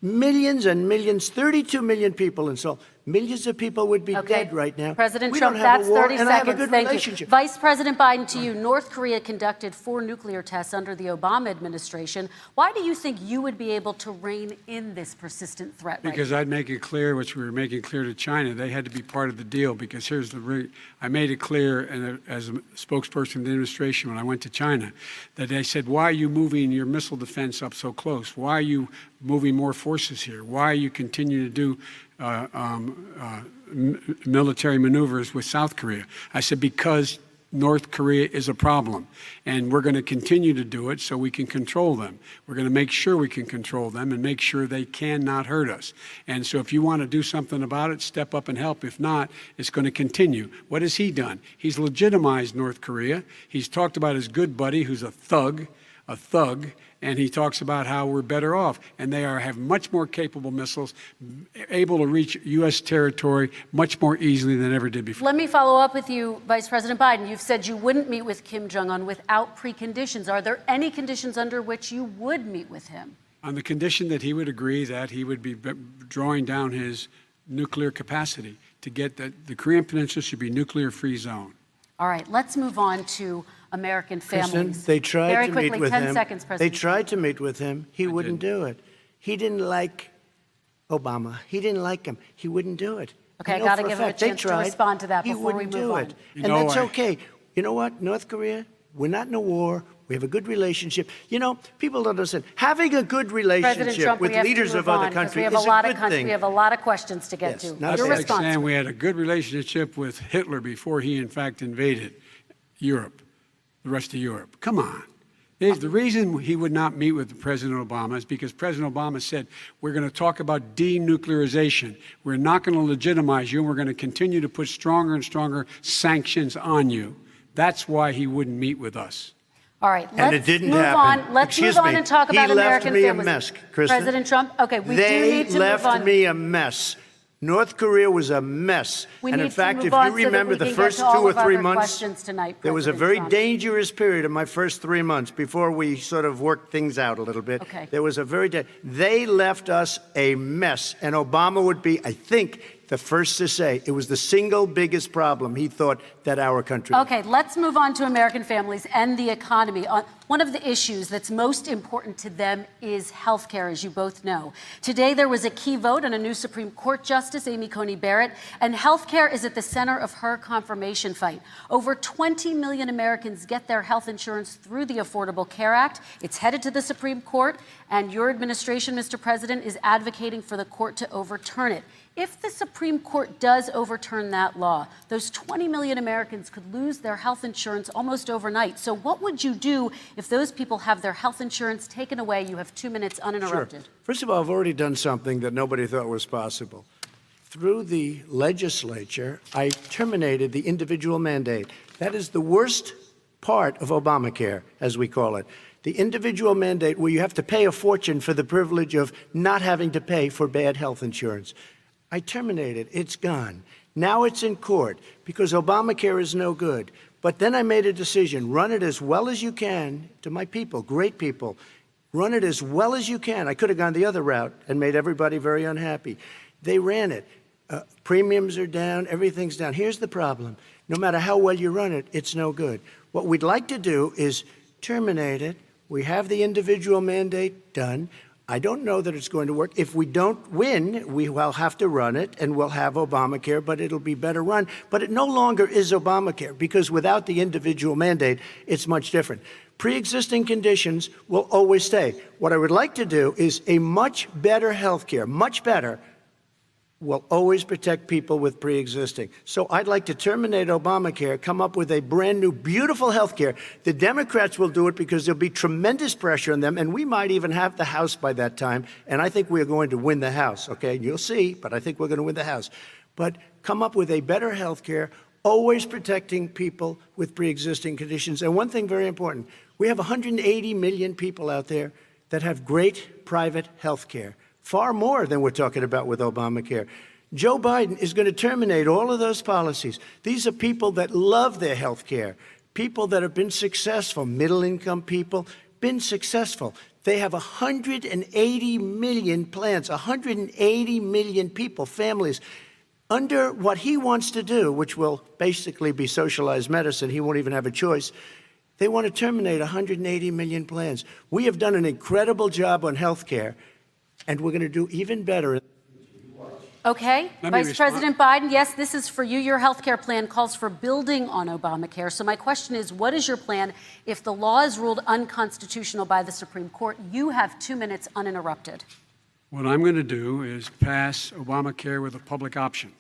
millions and millions, 32 million people in Seoul, millions of people would be dead right now. President we Trump, don't have that's a war, 30 and seconds. I have a good Thank relationship. you. Vice President Biden, to you, North Korea conducted 4 nuclear tests under the Obama administration. Why do you think you would be able to rein in this persistent threat right Because now? I'd make it clear, which we were making clear to China, they had to be part of the deal. Because here's the I made it clear, and as a spokesperson of the administration when I went to China, that they said, why are you moving your missile defense up so close? Why are you moving more forces here? Why are you continuing to do military maneuvers with South Korea? I said, because North Korea is a problem, and we're going to continue to do it so we can control them. We're going to make sure we can control them and make sure they cannot hurt us. And so if you want to do something about it, step up and help. If not, it's going to continue. What has he done? He's legitimized North Korea. He's talked about his good buddy, who's a thug, and he talks about how we're better off. And they have much more capable missiles, able to reach U.S. territory much more easily than ever did before. Let me follow up with you, Vice President Biden. You've said you wouldn't meet with Kim Jong-un without preconditions. Are there any conditions under which you would meet with him? On the condition that he would agree that he would be drawing down his nuclear capacity to get that the Korean Peninsula should be a nuclear-free zone. All right, let's move on to American families. Kristen, they tried Very to quickly, meet with 10 him. seconds, They President. tried to meet with him. He wouldn't do it. He didn't like Obama. He didn't like him. He wouldn't do it. Okay, I know got to for give him a fact, they chance to tried. respond to that He before we wouldn't move do on. it. You And know, that's okay. You know what? North Korea, we're not in a war. We have a good relationship. You know, people don't understand. Having a good President relationship Trump, with we have leaders to of move other on, 'cause countries we have is a lot a of good thing. We have a lot of questions to get Yes, to. not That's Your like response. saying we had a good relationship with Hitler before he, in fact, invaded Europe, the rest of Europe. Come on. The reason he would not meet with President Obama is because President Obama said, we're going to talk about denuclearization. We're not going to legitimize you, and we're going to continue to put stronger and stronger sanctions on you. That's why he wouldn't meet with us. All right, And let's it didn't move happen. on. Let's Excuse move on me. and talk He about left American me a families. mess, Kristen. President Trump, okay, we do They need to left move on. me a mess. North Korea was a mess. We And need in to fact, move if on you so that remember we the can get first to all 2 or of 3 our months, questions tonight, there was a President very Trump. dangerous period in my first 3 months before we sort of worked things out a little bit. Okay. There was a they left us a mess. And Obama would be, I think, the first to say it was the single biggest problem he thought that our country had. Okay, let's move on to American families and the economy. One of the issues that's most important to them is health care, as you both know. Today, there was a key vote on a new Supreme Court Justice, Amy Coney Barrett, and health care is at the center of her confirmation fight. Over 20 million Americans get their health insurance through the Affordable Care Act. It's headed to the Supreme Court, and your administration, Mr. President, is advocating for the court to overturn it. If the Supreme Court does overturn that law, those 20 million Americans could lose their health insurance almost overnight. So what would you do if those people have their health insurance taken away? You have 2 minutes uninterrupted. Sure. First of all, I've already done something that nobody thought was possible. Through the legislature, I terminated the individual mandate. That is the worst part of Obamacare, as we call it. The individual mandate where you have to pay a fortune for the privilege of not having to pay for bad health insurance. I terminated. It's gone. Now it's in court because Obamacare is no good. But then I made a decision. Run it as well as you can to my people, great people. Run it as well as you can. I could have gone the other route and made everybody very unhappy. They ran it. Premiums are down. Everything's down. Here's the problem. No matter how well you run it, it's no good. What we'd like to do is terminate it. We have the individual mandate done. I don't know that it's going to work. If we don't win, we will have to run it, and we'll have Obamacare, but it'll be better run. But it no longer is Obamacare, because without the individual mandate, it's much different. Pre-existing conditions will always stay. What I would like to do is a much better health care, much better, will always protect people with pre-existing. So I'd like to terminate Obamacare, come up with a brand new, beautiful health care. The Democrats will do it because there'll be tremendous pressure on them, and we might even have the House by that time, and I think we're going to win the House, okay? You'll see, but I think we're going to win the House. But come up with a better health care, always protecting people with pre-existing conditions. And one thing very important, we have 180 million people out there that have great private health care. Far more than we're talking about with Obamacare. Joe Biden is going to terminate all of those policies. These are people that love their health care, people that have been successful, middle-income people, been successful. They have 180 million plans, 180 million people, families. Under what he wants to do, which will basically be socialized medicine, he won't even have a choice, they want to terminate 180 million plans. We have done an incredible job on health care, and we're going to do even better. Okay, Vice President Biden, yes, this is for you. Your health care plan calls for building on Obamacare. So my question is, what is your plan if the law is ruled unconstitutional by the Supreme Court? You have 2 minutes uninterrupted. What I'm going to do is pass Obamacare with a public option.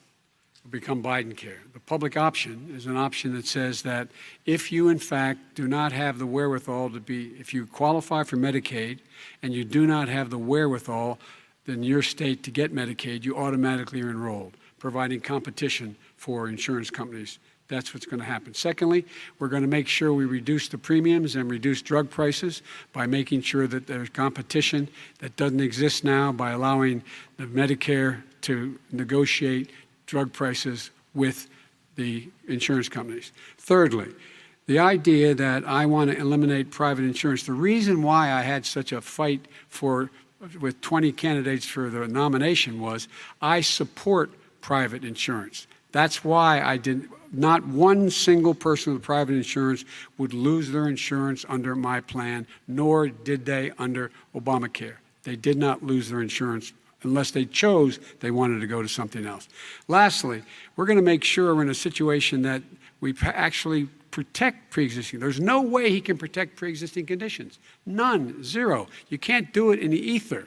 It'll become Biden-care. The public option is an option that says that if you, in fact, do not have the wherewithal to be, if you qualify for Medicaid and you do not have the wherewithal in your state to get Medicaid, you automatically are enrolled, providing competition for insurance companies. That's what's going to happen. Secondly, we're going to make sure we reduce the premiums and reduce drug prices by making sure that there's competition that doesn't exist now, by allowing the Medicare to negotiate drug prices with the insurance companies. Thirdly, the idea that I want to eliminate private insurance, the reason why I had such a fight with 20 candidates for the nomination was I support private insurance. That's why not one single person with private insurance would lose their insurance under my plan, nor did they under Obamacare. They did not lose their insurance unless they chose they wanted to go to something else. Lastly, we're going to make sure we're in a situation that we actually protect pre-existing. There's no way he can protect pre-existing conditions. None, zero. You can't do it in the ether.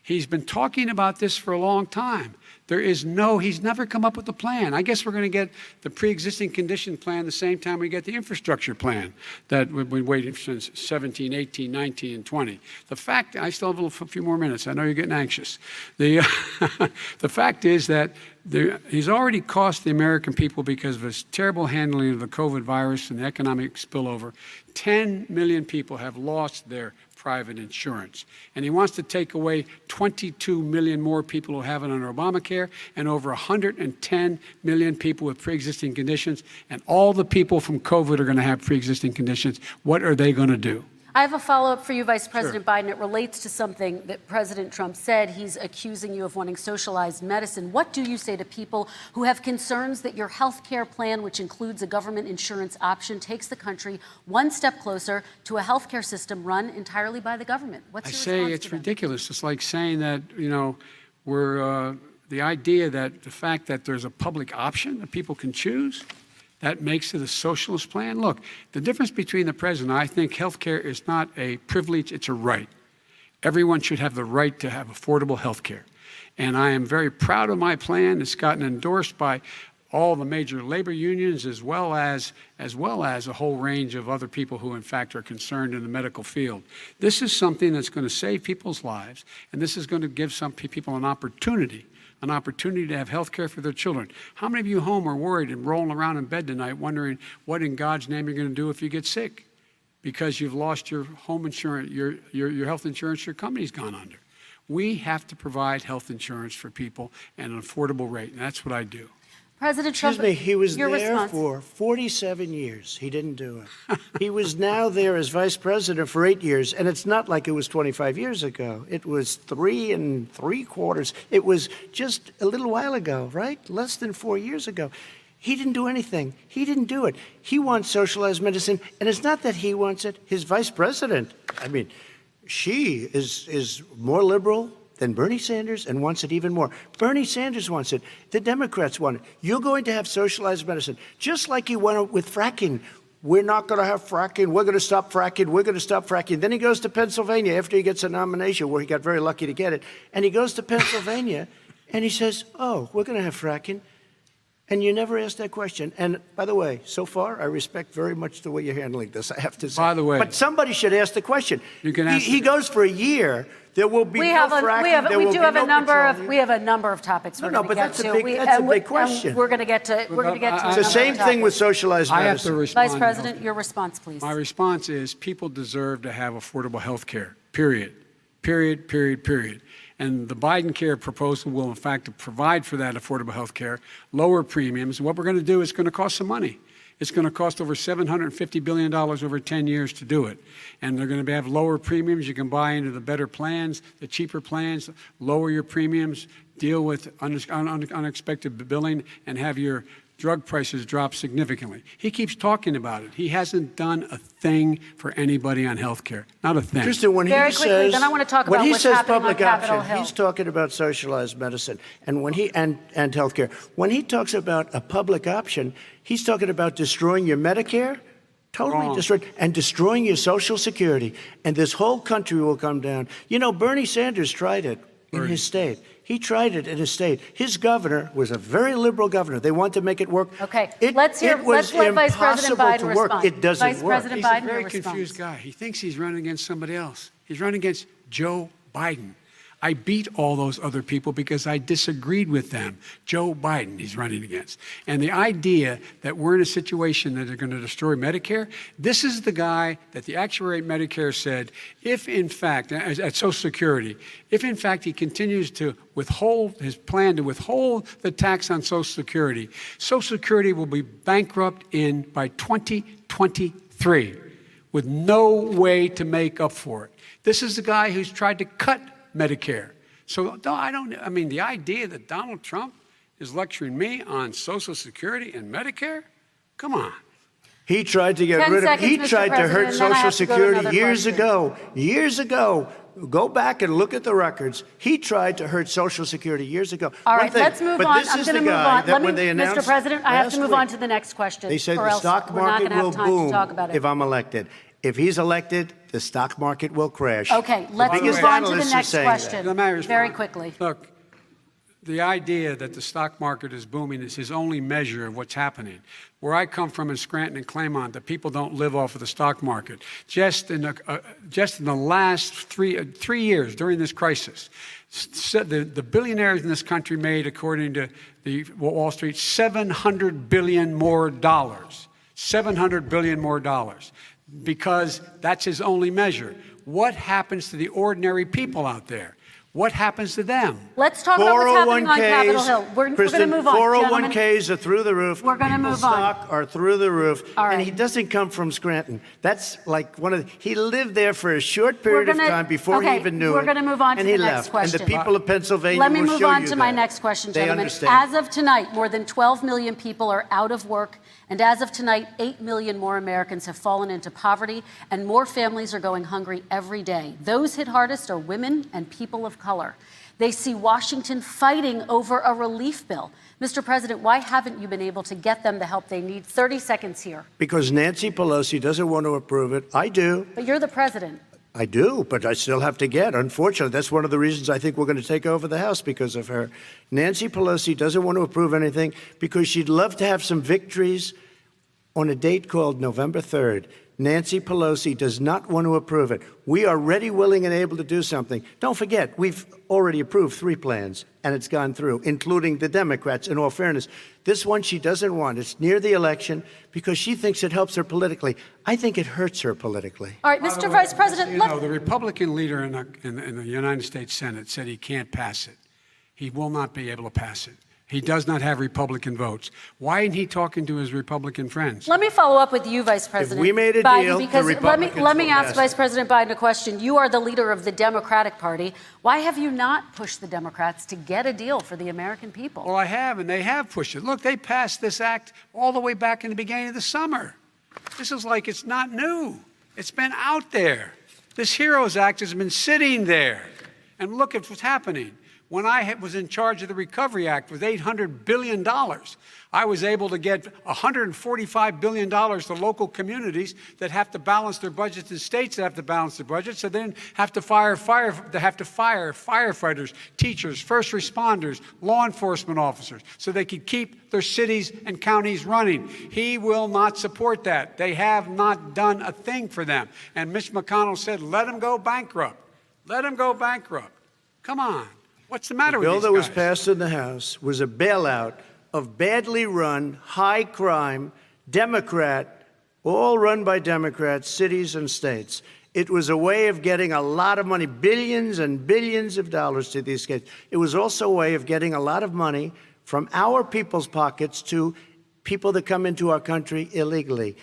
He's been talking about this for a long time. He's never come up with a plan. I guess we're going to get the pre-existing condition plan the same time we get the infrastructure plan that we've been waiting since 17, 18, 19, and 20. The fact, I still have a few more minutes. I know you're getting anxious. The fact is that he's already cost the American people, because of his terrible handling of the COVID virus and the economic spillover, 10 million people have lost their private insurance. And he wants to take away 22 million more people who have it under Obamacare, and over 110 million people with pre-existing conditions. And all the people from COVID are going to have pre-existing conditions. What are they going to do? I have a follow-up for you, Vice President Biden. It relates to something that President Trump said. He's accusing you of wanting socialized medicine. What do you say to people who have concerns that your health care plan, which includes a government insurance option, takes the country one step closer to a health care system run entirely by the government? What's your response to them? I say it's ridiculous. It's like saying that, the idea that the fact that there's a public option that people can choose, that makes it a socialist plan. Look, the difference between the president, I think health care is not a privilege, it's a right. Everyone should have the right to have affordable health care. And I am very proud of my plan. It's gotten endorsed by all the major labor unions, as well as a whole range of other people who, in fact, are concerned in the medical field. This is something that's going to save people's lives, and this is going to give some people an opportunity to have health care for their children. How many of you home are worried and rolling around in bed tonight wondering what in God's name you're going to do if you get sick because you've lost your home insurance, your health insurance your company's gone under? We have to provide health insurance for people at an affordable rate, and that's what I do. President Excuse Trump, me, he was your there response. for 47 years. He didn't do it. He was now there as vice president for 8 years, and it's not like it was 25 years ago. It was 3 3/4. It was just a little while ago, right? Less than 4 years ago. He didn't do anything. He didn't do it. He wants socialized medicine, and it's not that he wants it. His vice president, I mean, she is more liberal than Bernie Sanders and wants it even more. Bernie Sanders wants it. The Democrats want it. You're going to have socialized medicine, just like you went with fracking. We're not going to have fracking. We're going to stop fracking. We're going to stop fracking. Then he goes to Pennsylvania after he gets a nomination, where he got very lucky to get it. And he goes to Pennsylvania and he says, oh, we're going to have fracking. And you never asked that question. And by the way, so far, I respect very much the way you're handling this, I have to say. By the way. But somebody should ask the question. You can ask he goes for a year. There will be no fracking. We have a number of topics we're going to get to. That's a big question. We're going to get to. We're going to get to. It's the same thing with socialized I have medicine. to respond. Vice President, your response, please. My response is people deserve to have affordable health care, period. Period, period, period. And the Biden care proposal will, in fact, provide for that affordable health care, lower premiums. What we're going to do is going to cost some money. It's going to cost over $750 billion over 10 years to do it. And they're going to have lower premiums. You can buy into the better plans, the cheaper plans, lower your premiums, deal with unexpected billing, and have your drug prices drop significantly. He keeps talking about it. He hasn't done a thing for anybody on health care. Not a thing. Kristen, when Very he quickly, says, then I want to talk when about he what's says happening on public Capitol option, Hill. he's talking about socialized medicine and and health care. When he talks about a public option, he's talking about destroying your Medicare, totally destroyed, and destroying your Social Security. And this whole country will come down. You know, Bernie Sanders tried it in his state. He tried it in his state. His governor was a very liberal governor. They wanted to make it work. Okay, let's let Vice President Biden respond. It doesn't Vice work. President He's Biden, a very your confused response. guy. He thinks he's running against somebody else. He's running against Joe Biden. I beat all those other people because I disagreed with them. Joe Biden he's running against. And the idea that we're in a situation that they're going to destroy Medicare, this is the guy that the actuary at Medicare said, if in fact, at Social Security, if in fact he continues to withhold his plan to withhold the tax on Social Security will be bankrupt by 2023 with no way to make up for it. This is the guy who's tried to cut Medicare. So I mean, the idea that Donald Trump is lecturing me on Social Security and Medicare? Come on. He tried to get 10 rid of seconds, he Mr. tried to hurt President, and then I Social have to go to Security another years question. ago. Years ago. Go back and look at the records. He tried to hurt Social Security years ago. All One right, thing, let's move but on. this I'm is going to the move guy on. that when they announced Mr. President, I have to last move on week, to the next question. They said or the else stock we're not market going to have will time to boom talk about it. if I'm elected. If he's elected, the stock market will crash. Okay, let's The biggest move on to the analysts are next saying that. question. Let me respond. Very quickly. Look, the idea that the stock market is booming is his only measure of what's happening. Where I come from in Scranton and Claymont, the people don't live off of the stock market. Just in the last three years during this crisis, the billionaires in this country made, according to the Wall Street, $700 billion more dollars. $700 billion more dollars. Because that's his only measure. What happens to the ordinary people out there? What happens to them? Let's talk about what's happening on Capitol Hill. We're going to move on, 401ks are through the roof. We're going to move on. Stock are through the roof. All right. And he doesn't come from Scranton. That's like he lived there for a short period of time before he even knew it. We're going to move on to and the he next left. question. And the people of Pennsylvania Let me will move show on you to my that. next question, They gentlemen. understand. As of tonight, more than 12 million people are out of work. And as of tonight, 8 million more Americans have fallen into poverty, and more families are going hungry every day. Those hit hardest are women and people of color. They see Washington fighting over a relief bill. Mr. President, why haven't you been able to get them the help they need? 30 seconds here. Because Nancy Pelosi doesn't want to approve it. I do. But you're the president. I do, but I still have to get. Unfortunately, that's one of the reasons I think we're going to take over the House, because of her. Nancy Pelosi doesn't want to approve anything because she'd love to have some victories on a date called November 3rd. Nancy Pelosi does not want to approve it. We are ready, willing, and able to do something. Don't forget, we've already approved 3 plans, and it's gone through, including the Democrats, in all fairness. This one she doesn't want. It's near the election because she thinks it helps her politically. I think it hurts her politically. All right, Mr. Vice President, The Republican leader in the United States Senate said he can't pass it. He will not be able to pass it. He does not have Republican votes. Why isn't he talking to his Republican friends? Let me follow up with you, Vice President we made a Biden, deal, the because Republicans let me will ask pass Vice it. President Biden a question. You are the leader of the Democratic Party. Why have you not pushed the Democrats to get a deal for the American people? Well, I have, and they have pushed it. Look, they passed this act all the way back in the beginning of the summer. This is like it's not new. It's been out there. This HEROES Act has been sitting there. And look at what's happening. When I was in charge of the Recovery Act with $800 billion, I was able to get $145 billion to local communities that have to balance their budgets and states that have to balance their budgets, so then have to fire firefighters, teachers, first responders, law enforcement officers, so they can keep their cities and counties running. He will not support that. They have not done a thing for them. And Mitch McConnell said, let them go bankrupt. Let them go bankrupt. Come on. What's the matter with these guys? The bill that was passed in the House was a bailout of badly run, high-crime, Democrat, all run by Democrats, cities and states. It was a way of getting a lot of money, billions and billions of dollars to these states. It was also a way of getting a lot of money from our people's pockets to people that come into our country illegally.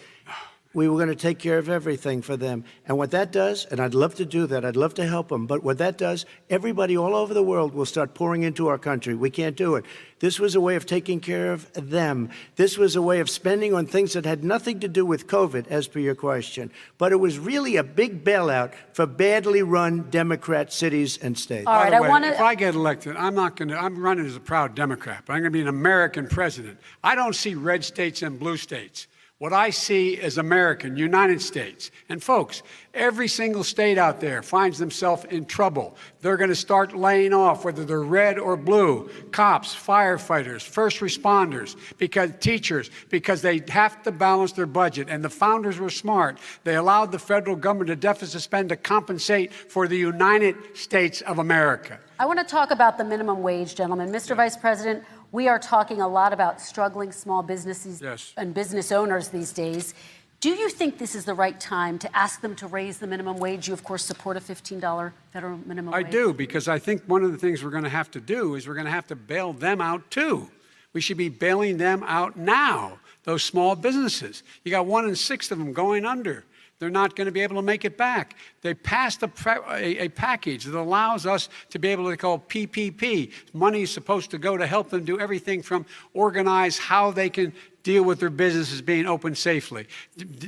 We were going to take care of everything for them. And what that does, and I'd love to do that, I'd love to help them, but what that does, everybody all over the world will start pouring into our country. We can't do it. This was a way of taking care of them. This was a way of spending on things that had nothing to do with COVID, as per your question. But it was really a big bailout for badly run Democrat cities and states. All right, By the way, I want if to. I get elected, I'm running as a proud Democrat, but I'm going to be an American president. I don't see red states and blue states. What I see is American, United States. And folks, every single state out there finds themselves in trouble. They're going to start laying off, whether they're red or blue, cops, firefighters, first responders, because teachers, because they have to balance their budget. And the founders were smart. They allowed the federal government to deficit spend to compensate for the United States of America. I want to talk about the minimum wage, gentlemen. Mr. Vice President, we are talking a lot about struggling small businesses and business owners these days. Do you think this is the right time to ask them to raise the minimum wage? You, of course, support a $15 federal minimum wage. I do, because I think one of the things we're going to have to do is we're going to have to bail them out, too. We should be bailing them out now, those small businesses. You got 1 in 6 of them going under. They're not going to be able to make it back. They passed a package that allows us to be able to call PPP. Money is supposed to go to help them do everything from organize how they can deal with their businesses being open safely.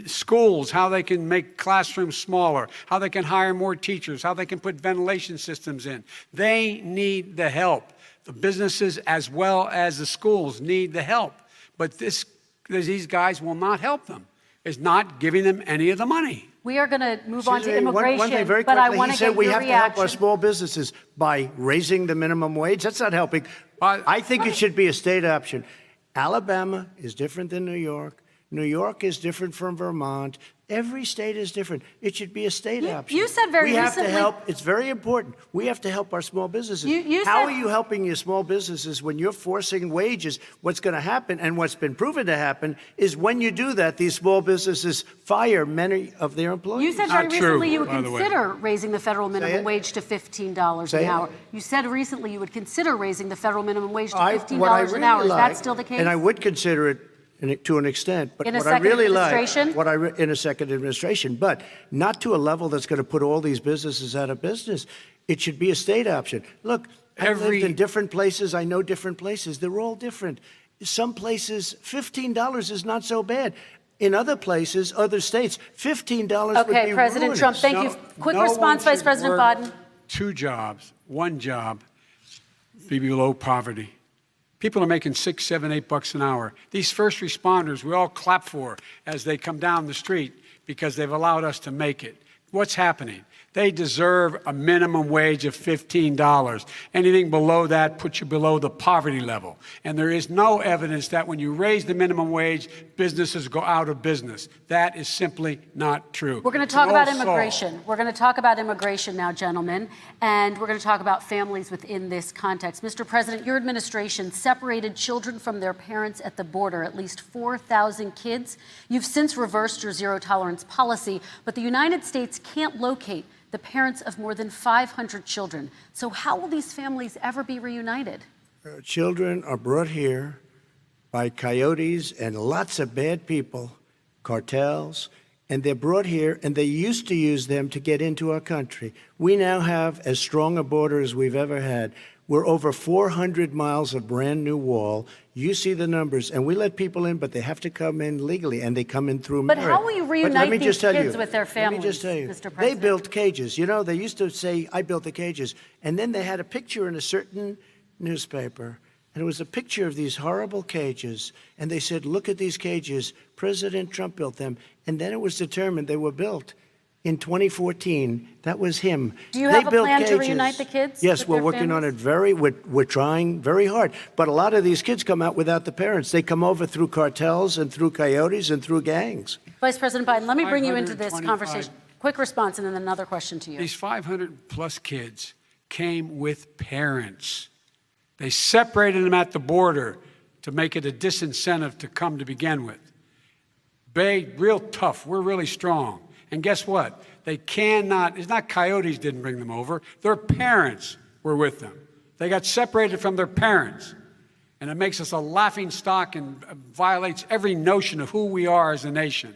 Schools, how they can make classrooms smaller, how they can hire more teachers, how they can put ventilation systems in. They need the help. The businesses as well as the schools need the help. But these guys will not help them. Is not giving them any of the money. We are going to move on to immigration, one thing very but I quickly, want he to said get we your have reaction. to help our small businesses by raising the minimum wage. That's not helping. I think it should be a state option. Alabama is different than New York. New York is different from Vermont. Every state is different. It should be a state option. You said very recently. We recently. have to help. It's very important. We have to help our small businesses. You How said- are you helping your small businesses when you're forcing wages? What's going to happen, and what's been proven to happen, is when you do that, these small businesses fire many of their employees. You said very Not true, recently you would by the way. consider raising the federal minimum it. wage to $15 Say an it. hour. You said recently you would consider raising the federal minimum wage to What I $15 an hour. really Is that like, still the case? And I would consider it to an extent, but In a what I second really administration? like, in a second administration, but not to a level that's going to put all these businesses out of business. It should be a state option. Look, I've lived in different places. I know different places. They're all different. Some places, $15 is not so bad. In other places, other states, $15 would be Okay, President ruinous. Trump, thank you. Quick No response, one Vice should President work Biden. 2 jobs, 1 job, be below poverty. People are making $6, $7, $8 an hour. These first responders, we all clap for as they come down the street because they've allowed us to make it. What's happening? They deserve a minimum wage of $15. Anything below that puts you below the poverty level. And there is no evidence that when you raise the minimum wage, businesses go out of business. That is simply not true. We're going to It's talk an about old immigration. saw. We're going to talk about immigration now, gentlemen, and we're going to talk about families within this context. Mr. President, your administration separated children from their parents at the border, at least 4,000 kids. You've since reversed your zero-tolerance policy, but the United States can't locate the parents of more than 500 children. So how will these families ever be reunited? children are brought here by coyotes and lots of bad people, cartels, and they're brought here, and they used to use them to get into our country. We now have as strong a border as we've ever had. We're over 400 miles of brand new wall. You see the numbers, and we let people in, but they have to come in legally, and they come in through But merit. how will you reunite Let me these just tell kids you, with their families, Let me just tell you, Mr. they President? built cages. You know, they used to say, I built the cages, and then they had a picture in a certain newspaper, and it was a picture of these horrible cages, and they said, look at these cages. President Trump built them, and then it was determined they were built in 2014. That was him. Do you They have a built plan to cages. reunite the kids Yes, with we're their working on families? it we're trying very hard. But a lot of these kids come out without the parents. They come over through cartels and through coyotes and through gangs. Vice President Biden, let me bring you into this 525 conversation. Quick response, and then another question to you. These 500-plus kids came with parents. They separated them at the border to make it a disincentive to come to begin with. Real tough. We're really strong. And guess what? They cannot, it's not coyotes didn't bring them over. Their parents were with them. They got separated from their parents. And it makes us a laughing stock and violates every notion of who we are as a nation.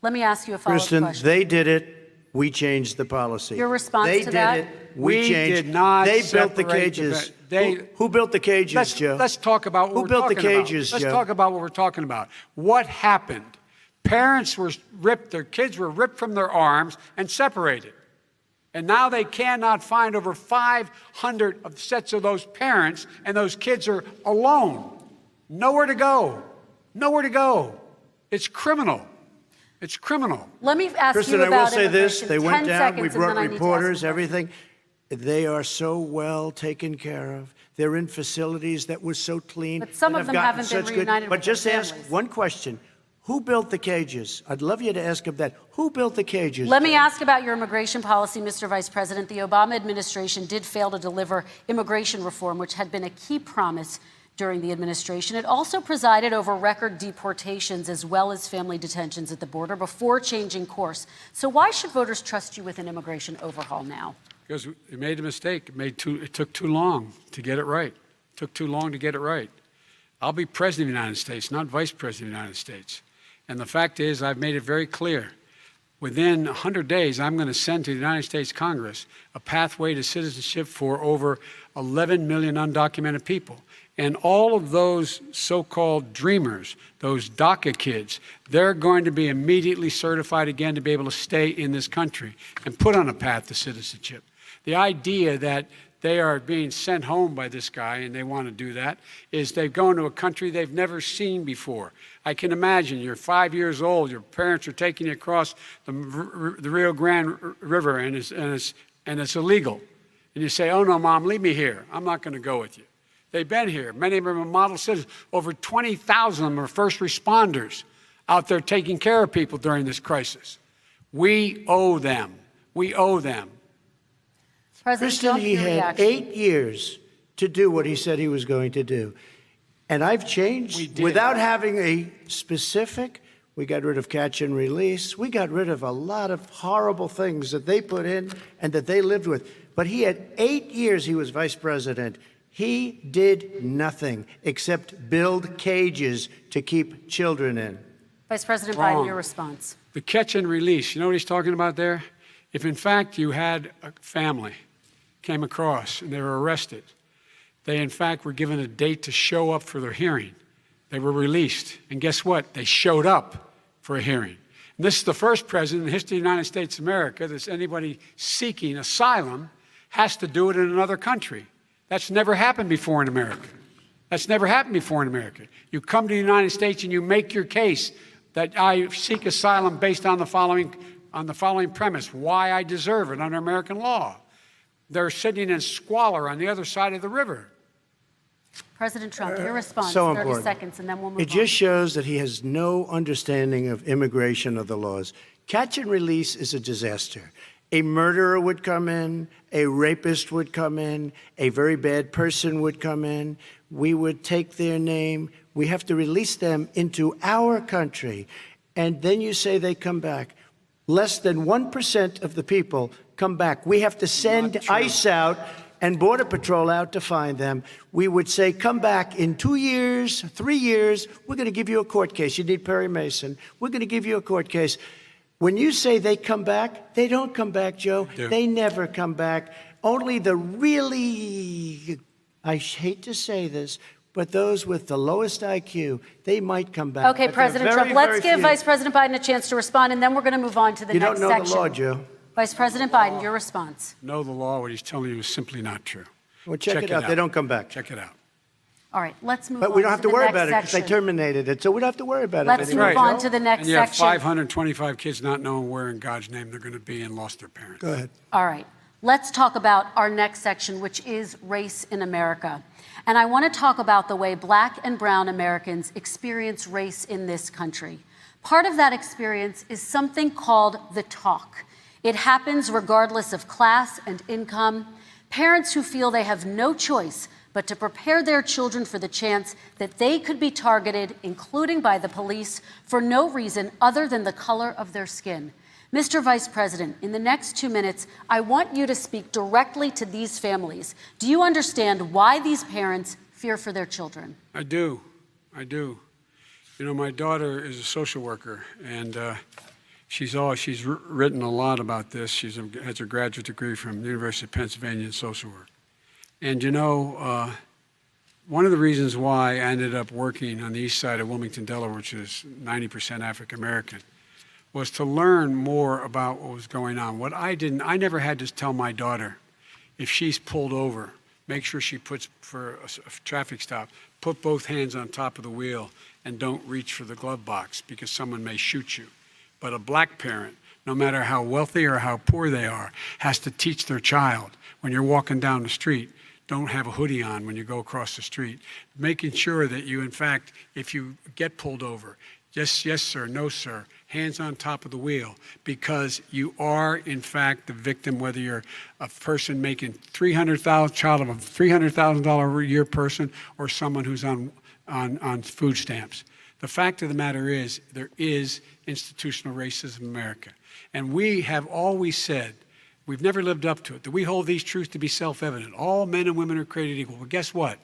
Let me ask you a follow-up Kristen, question. they did it. We changed the policy. Your response they to that? They did it. We changed. did not They built the separate cages. the Who built the cages, Joe? Let's talk about what Who we're built the talking about. cages, Let's Joe? talk about what we're talking about. What happened? Parents were ripped, their kids were ripped from their arms and separated. And now they cannot find over 500 of sets of those parents, and those kids are alone. Nowhere to go. Nowhere to go. It's criminal. It's criminal. Let me ask Kristen, you I will about say this. immigration. They 10 went down. seconds, We and brought then I need to ask reporters, you. everything. They are so well taken care of. They're in facilities that were so clean. But some that of have them gotten haven't been such reunited But with their just ask families. one question. Who built the cages? I'd love you to ask him that. Who built the cages? Let me ask about your immigration policy, Mr. Vice President. The Obama administration did fail to deliver immigration reform, which had been a key promise during the administration. It also presided over record deportations as well as family detentions at the border before changing course. So why should voters trust you with an immigration overhaul now? Because we made a mistake. It took too long to get it right. It took too long to get it right. I'll be president of the United States, not vice president of the United States. And the fact is, I've made it very clear. Within 100 days, I'm going to send to the United States Congress a pathway to citizenship for over 11 million undocumented people. And all of those so-called dreamers, those DACA kids, they're going to be immediately certified again to be able to stay in this country and put on a path to citizenship. The idea that they are being sent home by this guy, and they want to do that, is they've gone to a country they've never seen before. I can imagine you're 5 years old, your parents are taking you across the Rio Grande River, and it's illegal. And you say, oh, no, Mom, leave me here. I'm not going to go with you. They've been here. Many of them are model citizens. Over 20,000 of them are first responders out there taking care of people during this crisis. We owe them. We owe them. President Kristen, Trump, he your had reaction. 8 years to do what he said he was going to do. And I've We changed did. without having a specific. We got rid of catch and release. We got rid of a lot of horrible things that they put in and that they lived with. But he had 8 years he was vice president. He did nothing except build cages to keep children in. Vice President Wrong. Biden, your response. The catch and release, you know what he's talking about there? If in fact you had a family came across and they were arrested, they in fact were given a date to show up for their hearing. They were released. And guess what? They showed up for a hearing. And this is the first president in the history of the United States of America that anybody seeking asylum has to do it in another country. That's never happened before in America. That's never happened before in America. You come to the United States and you make your case that I seek asylum based on the following premise, why I deserve it under American law. They're sitting in squalor on the other side of the river. President Trump, your response, So 30 important. seconds, and then we'll move It on. just shows that he has no understanding of immigration or the laws. Catch and release is a disaster. A murderer would come in, a rapist would come in, a very bad person would come in. We would take their name. We have to release them into our country. And then you say they come back. Less than 1% of the people come back. We have to send ICE out and Border Patrol out to find them, we would say, come back in 2 years, 3 years, we're going to give you a court case. You need Perry Mason. We're going to give you a court case. When you say they come back, they don't come back, Joe. They never come back. Only the really, I hate to say this, but those with the lowest IQ, they might come back. Okay, President Trump, let's give Vice President Biden a chance to respond, and then we're going to move on to the next section. You don't know the law, Joe. Vice President Biden, your response. Know the law. What he's telling you is simply not true. Well, check it out. They don't come back. Check it out. All right, let's move on. But we don't have to worry about it because they terminated it, so we don't have to worry about it Let's anymore. move on to the next And you have section. 525 kids not knowing where in God's name they're going to be and lost their parents. Go ahead. All right, let's talk about our next section, which is race in America. And I want to talk about the way Black and brown Americans experience race in this country. Part of that experience is something called the talk. It happens regardless of class and income. Parents who feel they have no choice but to prepare their children for the chance that they could be targeted, including by the police, for no reason other than the color of their skin. Mr. Vice President, in the next 2 minutes, I want you to speak directly to these families. Do you understand why these parents fear for their children? I do. I do. You know, my daughter is a social worker, and she's written a lot about this. She has a graduate degree from the University of Pennsylvania in social work. And you know, one of the reasons why I ended up working on the east side of Wilmington, Delaware, which is 90% African American, was to learn more about what was going on. I never had to tell my daughter, if she's pulled over, make sure she puts, for a traffic stop, put both hands on top of the wheel and don't reach for the glove box because someone may shoot you. But a black parent, no matter how wealthy or how poor they are, has to teach their child when you're walking down the street, don't have a hoodie on when you go across the street. Making sure that you, in fact, if you get pulled over, just yes, sir, no, sir, hands on top of the wheel, because you are, in fact, the victim, whether you're a person making child of a $300,000 a year person or someone who's on food stamps. The fact of the matter is there is institutional racism in America. And we have always said, we've never lived up to it, that we hold these truths to be self-evident. All men and women are created equal. Well, guess what?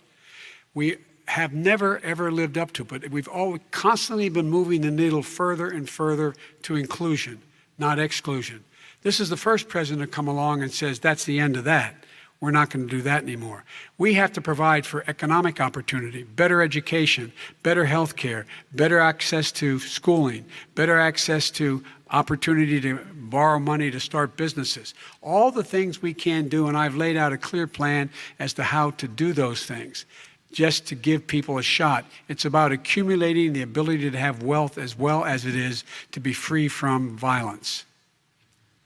We have never, ever lived up to it, but we've always constantly been moving the needle further and further to inclusion, not exclusion. This is the first president to come along and says, that's the end of that. We're not going to do that anymore. We have to provide for economic opportunity, better education, better health care, better access to schooling, better access to opportunity to borrow money to start businesses. All the things we can do, and I've laid out a clear plan as to how to do those things, just to give people a shot. It's about accumulating the ability to have wealth as well as it is to be free from violence.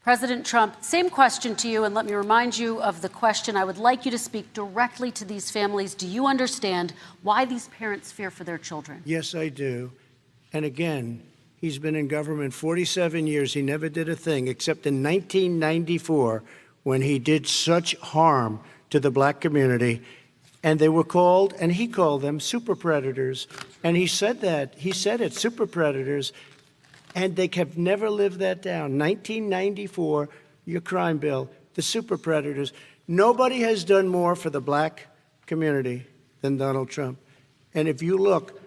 President Trump, same question to you, and let me remind you of the question. I would like you to speak directly to these families. Do you understand why these parents fear for their children? Yes, I do. And again, he's been in government 47 years. He never did a thing except in 1994 when he did such harm to the black community. And they were called, and he called them super predators. And he said that. He said it, super predators. And they have never lived that down. 1994, your crime bill, the super predators. Nobody has done more for the black community than Donald Trump. And if you look,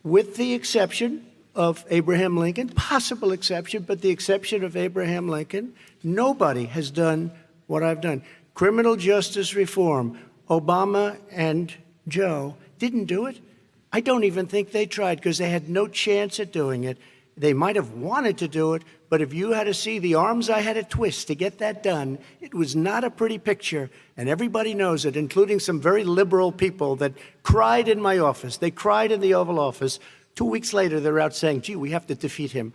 with the exception of Abraham Lincoln, possible exception, but the exception of Abraham Lincoln, nobody has done what I've done. Criminal justice reform, Obama and Joe didn't do it. I don't even think they tried because they had no chance at doing it. They might have wanted to do it, but if you had to see the arms I had to twist to get that done, it was not a pretty picture, and everybody knows it, including some very liberal people that cried in my office. They cried in the Oval Office. 2 weeks later, they're out saying, gee, we have to defeat him.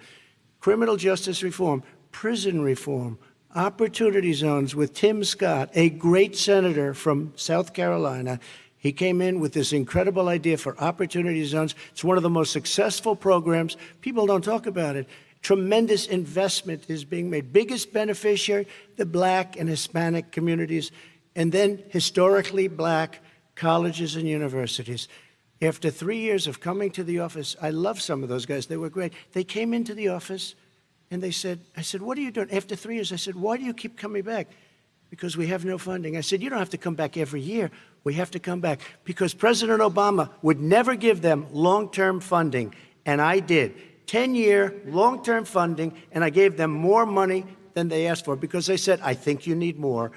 Criminal justice reform, prison reform, opportunity zones with Tim Scott, a great senator from South Carolina. He came in with this incredible idea for opportunity zones. It's one of the most successful programs. People don't talk about it. Tremendous investment is being made. Biggest beneficiary, the black and Hispanic communities, and then historically black colleges and universities. After 3 years of coming to the office, I love some of those guys. They were great. They came into the office and they said, I said, what are you doing? After 3 years, I said, why do you keep coming back? Because we have no funding. I said, you don't have to come back every year. We have to come back. Because President Obama would never give them long-term funding, and I did. 10-year long-term funding, and I gave them more money than they asked for because they said, I think you need more.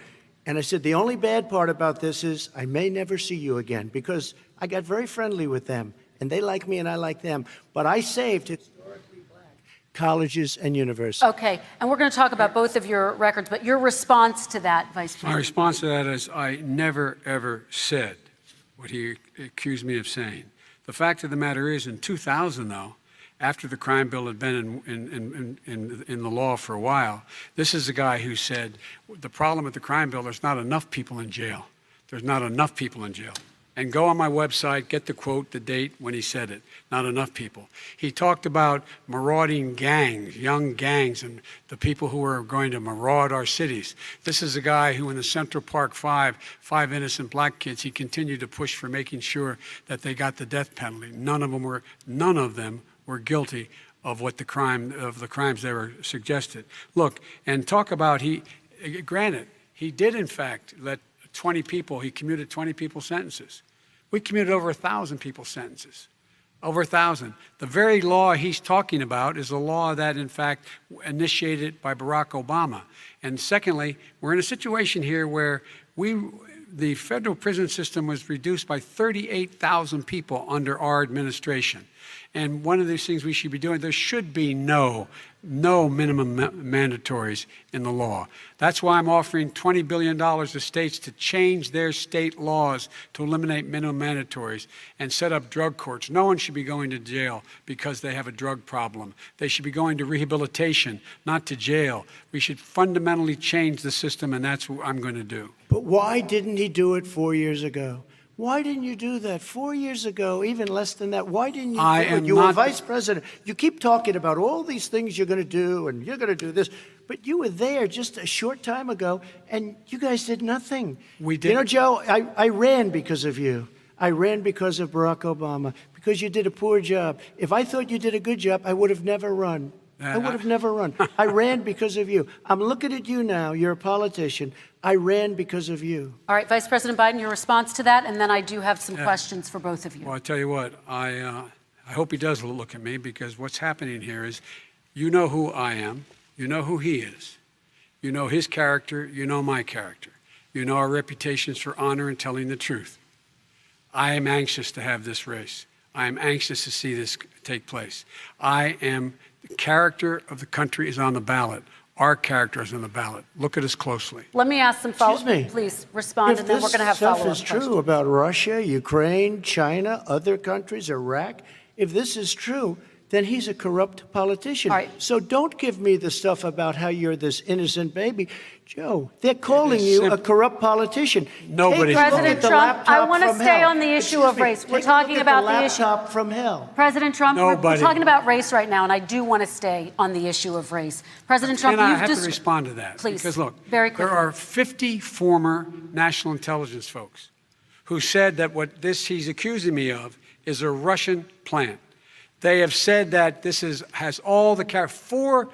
And I said, the only bad part about this is I may never see you again because I got very friendly with them, and they like me and I like them. But I saved historically black colleges and universities. Okay, and we're going to talk about both of your records, but your response to that, Vice President? My response to that is I never, ever said what he accused me of saying. The fact of the matter is, in 2000, though, after the crime bill had been in the law for a while, this is the guy who said, the problem with the crime bill, there's not enough people in jail. There's not enough people in jail. And go on my website, get the quote, the date when he said it. Not enough people. He talked about marauding gangs, young gangs, and the people who were going to maraud our cities. This is a guy who in the Central Park five innocent black kids, he continued to push for making sure that they got the death penalty. None of them were guilty of the crimes they were suggested. Look, and talk about granted, he did in fact let 20 people, he commuted 20 people's sentences. We commuted over 1,000 people's sentences. Over 1,000. The very law he's talking about is a law that, in fact, initiated by Barack Obama. And secondly, we're in a situation here where the federal prison system was reduced by 38,000 people under our administration. And one of these things we should be doing, there should be no minimum mandatories in the law. That's why I'm offering $20 billion to states to change their state laws to eliminate minimum mandatories and set up drug courts. No one should be going to jail because they have a drug problem. They should be going to rehabilitation, not to jail. We should fundamentally change the system, and that's what I'm going to do. But why didn't he do it 4 years ago? Why didn't you do that 4 years ago, even less than that? Why didn't you do it? You were vice president. You keep talking about all these things you're going to do and you're going to do this, but you were there just a short time ago and you guys did nothing. We did. You know, Joe, I ran because of you. I ran because of Barack Obama, because you did a poor job. If I thought you did a good job, I would have never run. I would have never run. I ran because of you. I'm looking at you now. You're a politician. I ran because of you. All right, Vice President Biden, your response to that, and then I do have some questions for both of you. Well, I tell you what, I hope he does look at me, because what's happening here is, you know who I am, you know who he is, you know his character, you know my character, you know our reputations for honor and telling the truth. I am anxious to have this race. I am anxious to see this take place. The character of the country is on the ballot. Our character is on the ballot. Look at us closely. Let me ask some follow-up. Excuse me. Please respond, and then we're going to have follow-up If this stuff is true about Russia, Ukraine, China, other countries, Iraq, if this is true, then he's a corrupt politician. All right. So don't give me the stuff about how you're this innocent baby. Joe, they're calling you a corrupt politician. Nobody's President Trump, I want to stay on the issue of race. We're talking about the issue. Laptop from hell. President Trump, we're Nobody. talking about race right now, and I do want to stay on the issue of race. President Trump, And I you've have to just respond to that. Please, Because look, very there quickly. are 50 former national intelligence folks who said that what he's accusing me of is a Russian plant. They have said that this has all the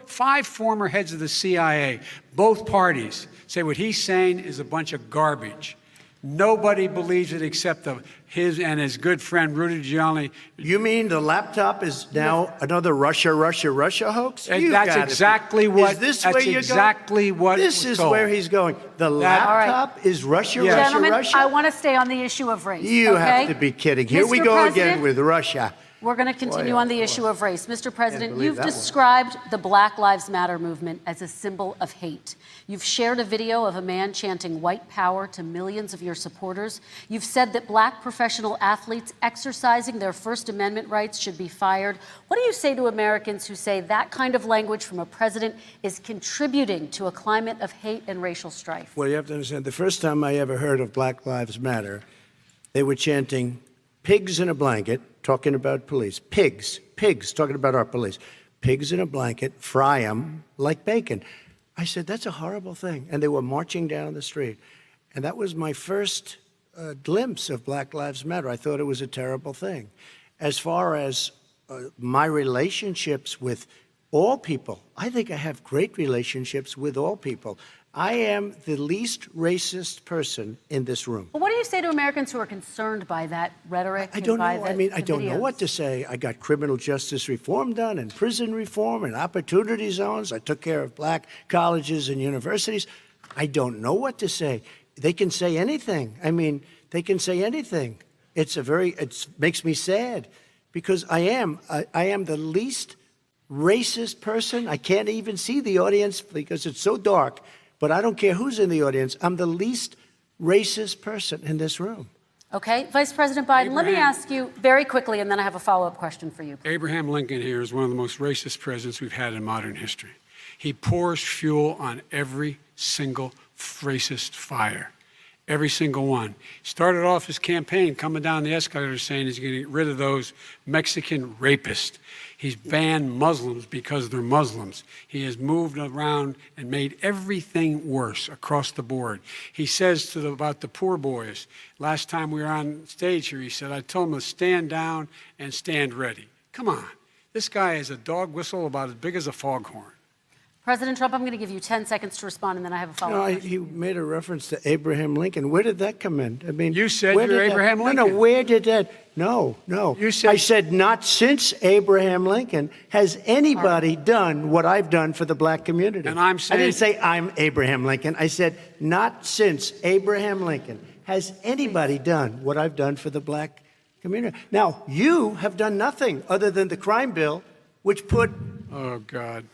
five former heads of the CIA, both parties, say what he's saying is a bunch of garbage. Nobody believes it except his and his good friend Rudy Giuliani. You mean the laptop is now another Russia hoax? And that's exactly what. Is this that's where you're exactly going? what. This was is told. where he's going. The laptop is Russia, Yes. Gentlemen, Russia. I want to stay on the issue of race. You okay? have to be kidding. Here we Mr. go President, again with Russia. We're going to continue on the issue of race. Mr. President, believe you've that one. described the Black Lives Matter movement as a symbol of hate. You've shared a video of a man chanting white power to millions of your supporters. You've said that black professional athletes exercising their First Amendment rights should be fired. What do you say to Americans who say that kind of language from a president is contributing to a climate of hate and racial strife? Well, you have to understand, the first time I ever heard of Black Lives Matter, they were chanting pigs in a blanket, talking about police. Pigs, talking about our police. Pigs in a blanket, fry them like bacon. I said, that's a horrible thing. And they were marching down the street. And that was my first glimpse of Black Lives Matter. I thought it was a terrible thing. As far as my relationships with all people, I think I have great relationships with all people. I am the least racist person in this room. But what do you say to Americans who are concerned by that rhetoric? I don't know. and by I mean, I the don't know videos? what to say. I got criminal justice reform done and prison reform and opportunity zones. I took care of black colleges and universities. I don't know what to say. They can say anything. I mean, they can say anything. It makes me sad because I am the least racist person. I can't even see the audience because it's so dark, but I don't care who's in the audience. I'm the least racist person in this room. Okay, Vice President Biden, let me ask you very quickly, and then I have a follow-up question for you. Abraham Lincoln here is one of the most racist presidents we've had in modern history. He pours fuel on every single racist fire. Every single one. Started off his campaign coming down the escalator saying he's going to get rid of those Mexican rapists. He's banned Muslims because they're Muslims. He has moved around and made everything worse across the board. He says about the poor boys, last time we were on stage here, he said, I told them to stand down and stand ready. Come on. This guy is a dog whistle about as big as a foghorn. President Trump, I'm going to give you 10 seconds to respond, and then I have a follow-up question. He made a reference to Abraham Lincoln. Where did that come in? I mean, You said you're Abraham Lincoln. No, where did that? No. You said, I said not since Abraham Lincoln has anybody done what I've done for the black community. And I'm saying, I didn't say I'm Abraham Lincoln. I said not since Abraham Lincoln has anybody done what I've done for the black community. Now, you have done nothing other than the crime bill, which put oh, God.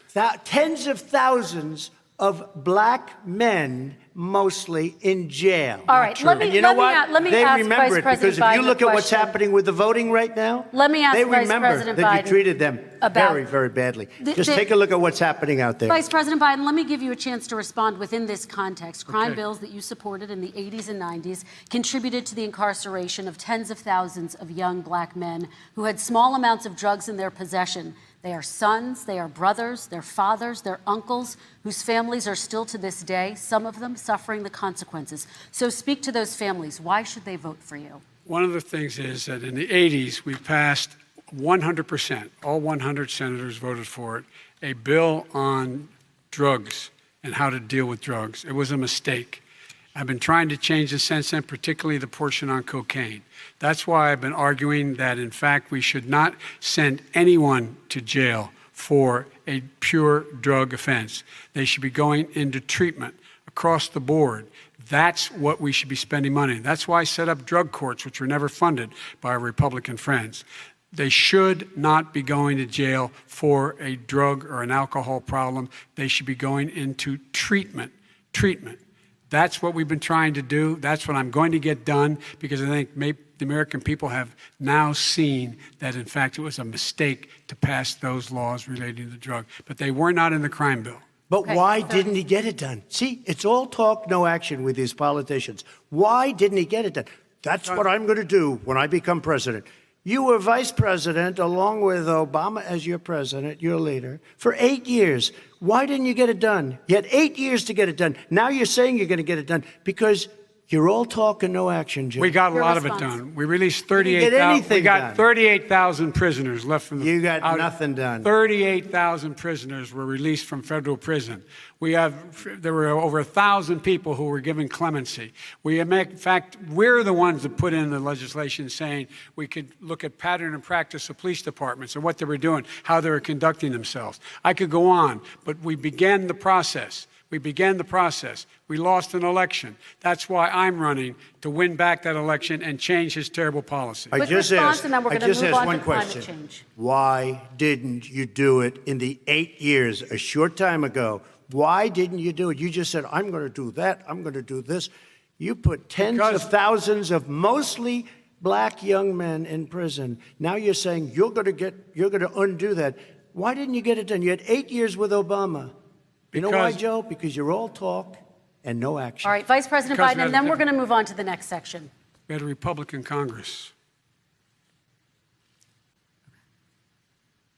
tens of thousands of black men, mostly, in jail. All right, let me and you know what? let me they ask remember Vice it President because if you Biden look a at what's question. happening with the voting right now, Let me ask they Vice remember President that Biden you treated them about very, very badly. Just the- take a look at what's happening out there. Vice President Biden, let me give you a chance to respond within this context. Crime Okay. bills that you supported in the 80s and 90s contributed to the incarceration of tens of thousands of young black men who had small amounts of drugs in their possession. They are sons, they are brothers, they're fathers, they're uncles, whose families are still to this day, some of them suffering the consequences. So speak to those families. Why should they vote for you? One of the things is that in the 80s, we passed 100%, all 100 senators voted for it, a bill on drugs and how to deal with drugs. It was a mistake. I've been trying to change the since then, particularly the portion on cocaine. That's why I've been arguing that, in fact, we should not send anyone to jail for a pure drug offense. They should be going into treatment across the board. That's what we should be spending money on. That's why I set up drug courts, which were never funded by our Republican friends. They should not be going to jail for a drug or an alcohol problem. They should be going into treatment. That's what we've been trying to do. That's what I'm going to get done because I think the American people have now seen that, in fact, it was a mistake to pass those laws relating to drug. But they were not in the crime bill. But Okay, why so- didn't he get it done? See, it's all talk, no action with these politicians. Why didn't he get it done? That's what I'm going to do when I become president. You were vice president along with Obama as your president, your leader, for 8 years. Why didn't you get it done? You had 8 years to get it done. Now you're saying you're going to get it done because you're all talk and no action, Jim. We got a Your lot of response. it done. We released didn't get 38,000. anything We got done. 38,000 prisoners left from the. You got nothing done. 38,000 prisoners were released from federal prison. There were over 1,000 people who were given clemency. In fact, we're the ones that put in the legislation saying we could look at pattern and practice of police departments and what they were doing, how they were conducting themselves. I could go on, but we began the process. We lost an election. That's why I'm running to win back that election and change his terrible policy. I Quick just response, asked, and then we're I gonna just move asked on one to climate question. change. Why didn't you do it in the 8 years, a short time ago? Why didn't you do it? You just said, I'm going to do that, I'm going to do this. You put tens of thousands of mostly black young men in prison. Now you're saying you're going to undo that. Why didn't you get it done? You had 8 years with Obama. You know why, Joe? Because you're all talk and no action. All right, Vice President Because Biden, and then we're going to move on to the next section. We had a Republican Congress.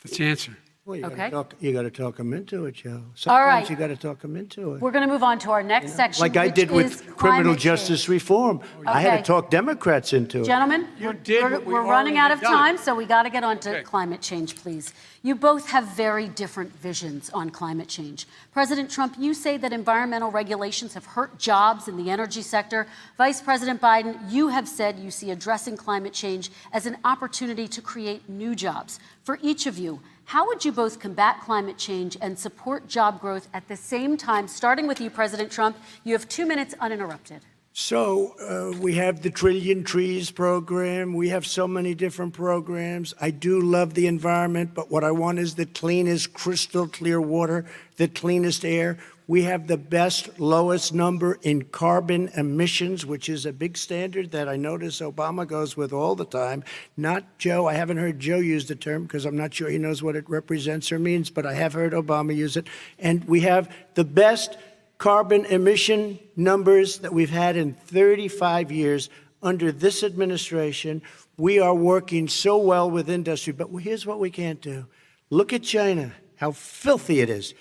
That's the answer. Well, Okay. you got to talk them into it, Joe. All Sometimes right. you got to talk them into it. We're going to move on to our next section, Like I which did is with criminal climate justice change. reform. I had Okay. to talk Democrats into it. Gentlemen, You did what we we're running already out of done. time, so we got to get on to Okay. climate change, please. You both have very different visions on climate change. President Trump, you say that environmental regulations have hurt jobs in the energy sector. Vice President Biden, you have said you see addressing climate change as an opportunity to create new jobs. For each of you, how would you both combat climate change and support job growth at the same time? Starting with you, President Trump, you have 2 minutes uninterrupted. So we have the Trillion Trees program. We have so many different programs. I do love the environment, but what I want is the cleanest, crystal clear water, the cleanest air. We have the best, lowest number in carbon emissions, which is a big standard that I notice Obama goes with all the time. Not Joe. I haven't heard Joe use the term because I'm not sure he knows what it represents or means, but I have heard Obama use it. And we have the best carbon emission numbers that we've had in 35 years under this administration. We are working so well with industry, but here's what we can't do. Look at China, how filthy it is.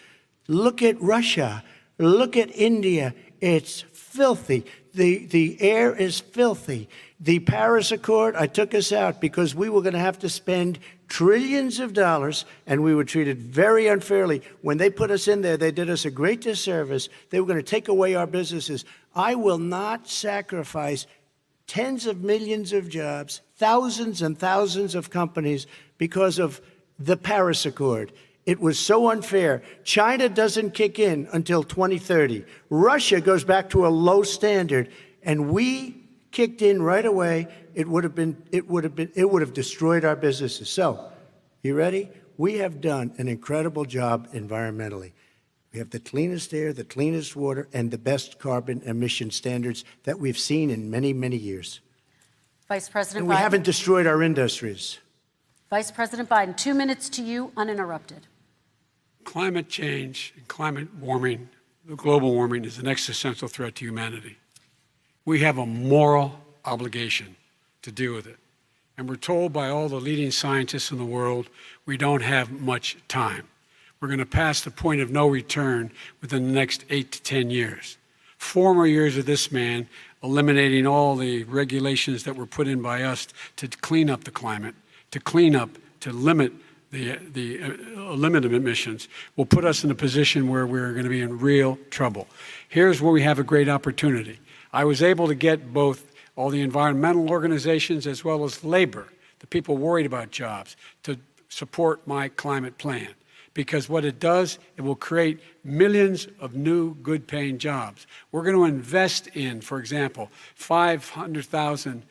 Look at Russia. Look at India. It's filthy. The air is filthy. The Paris Accord, I took us out because we were going to have to spend trillions of dollars, and we were treated very unfairly. When they put us in there, they did us a great disservice. They were going to take away our businesses. I will not sacrifice tens of millions of jobs, thousands and thousands of companies because of the Paris Accord. It was so unfair. China doesn't kick in until 2030. Russia goes back to a low standard, and we kicked in right away. It would have destroyed our businesses. So, you ready? We have done an incredible job environmentally. We have the cleanest air, the cleanest water, and the best carbon emission standards that we've seen in many, many years. Vice President And we Biden. haven't destroyed our industries. Vice President Biden, 2 minutes to you, uninterrupted. Climate change and climate warming, the global warming, is an existential threat to humanity. We have a moral obligation to deal with it. And we're told by all the leading scientists in the world we don't have much time. We're going to pass the point of no return within the next 8 to 10 years. 4 more years of this man eliminating all the regulations that were put in by us to clean up the climate, to limit the limit of emissions will put us in a position where we're going to be in real trouble. Here's where we have a great opportunity. I was able to get both all the environmental organizations as well as labor, the people worried about jobs, to support my climate plan. Because what it does, it will create millions of new good-paying jobs. We're going to invest in, for example, 50,000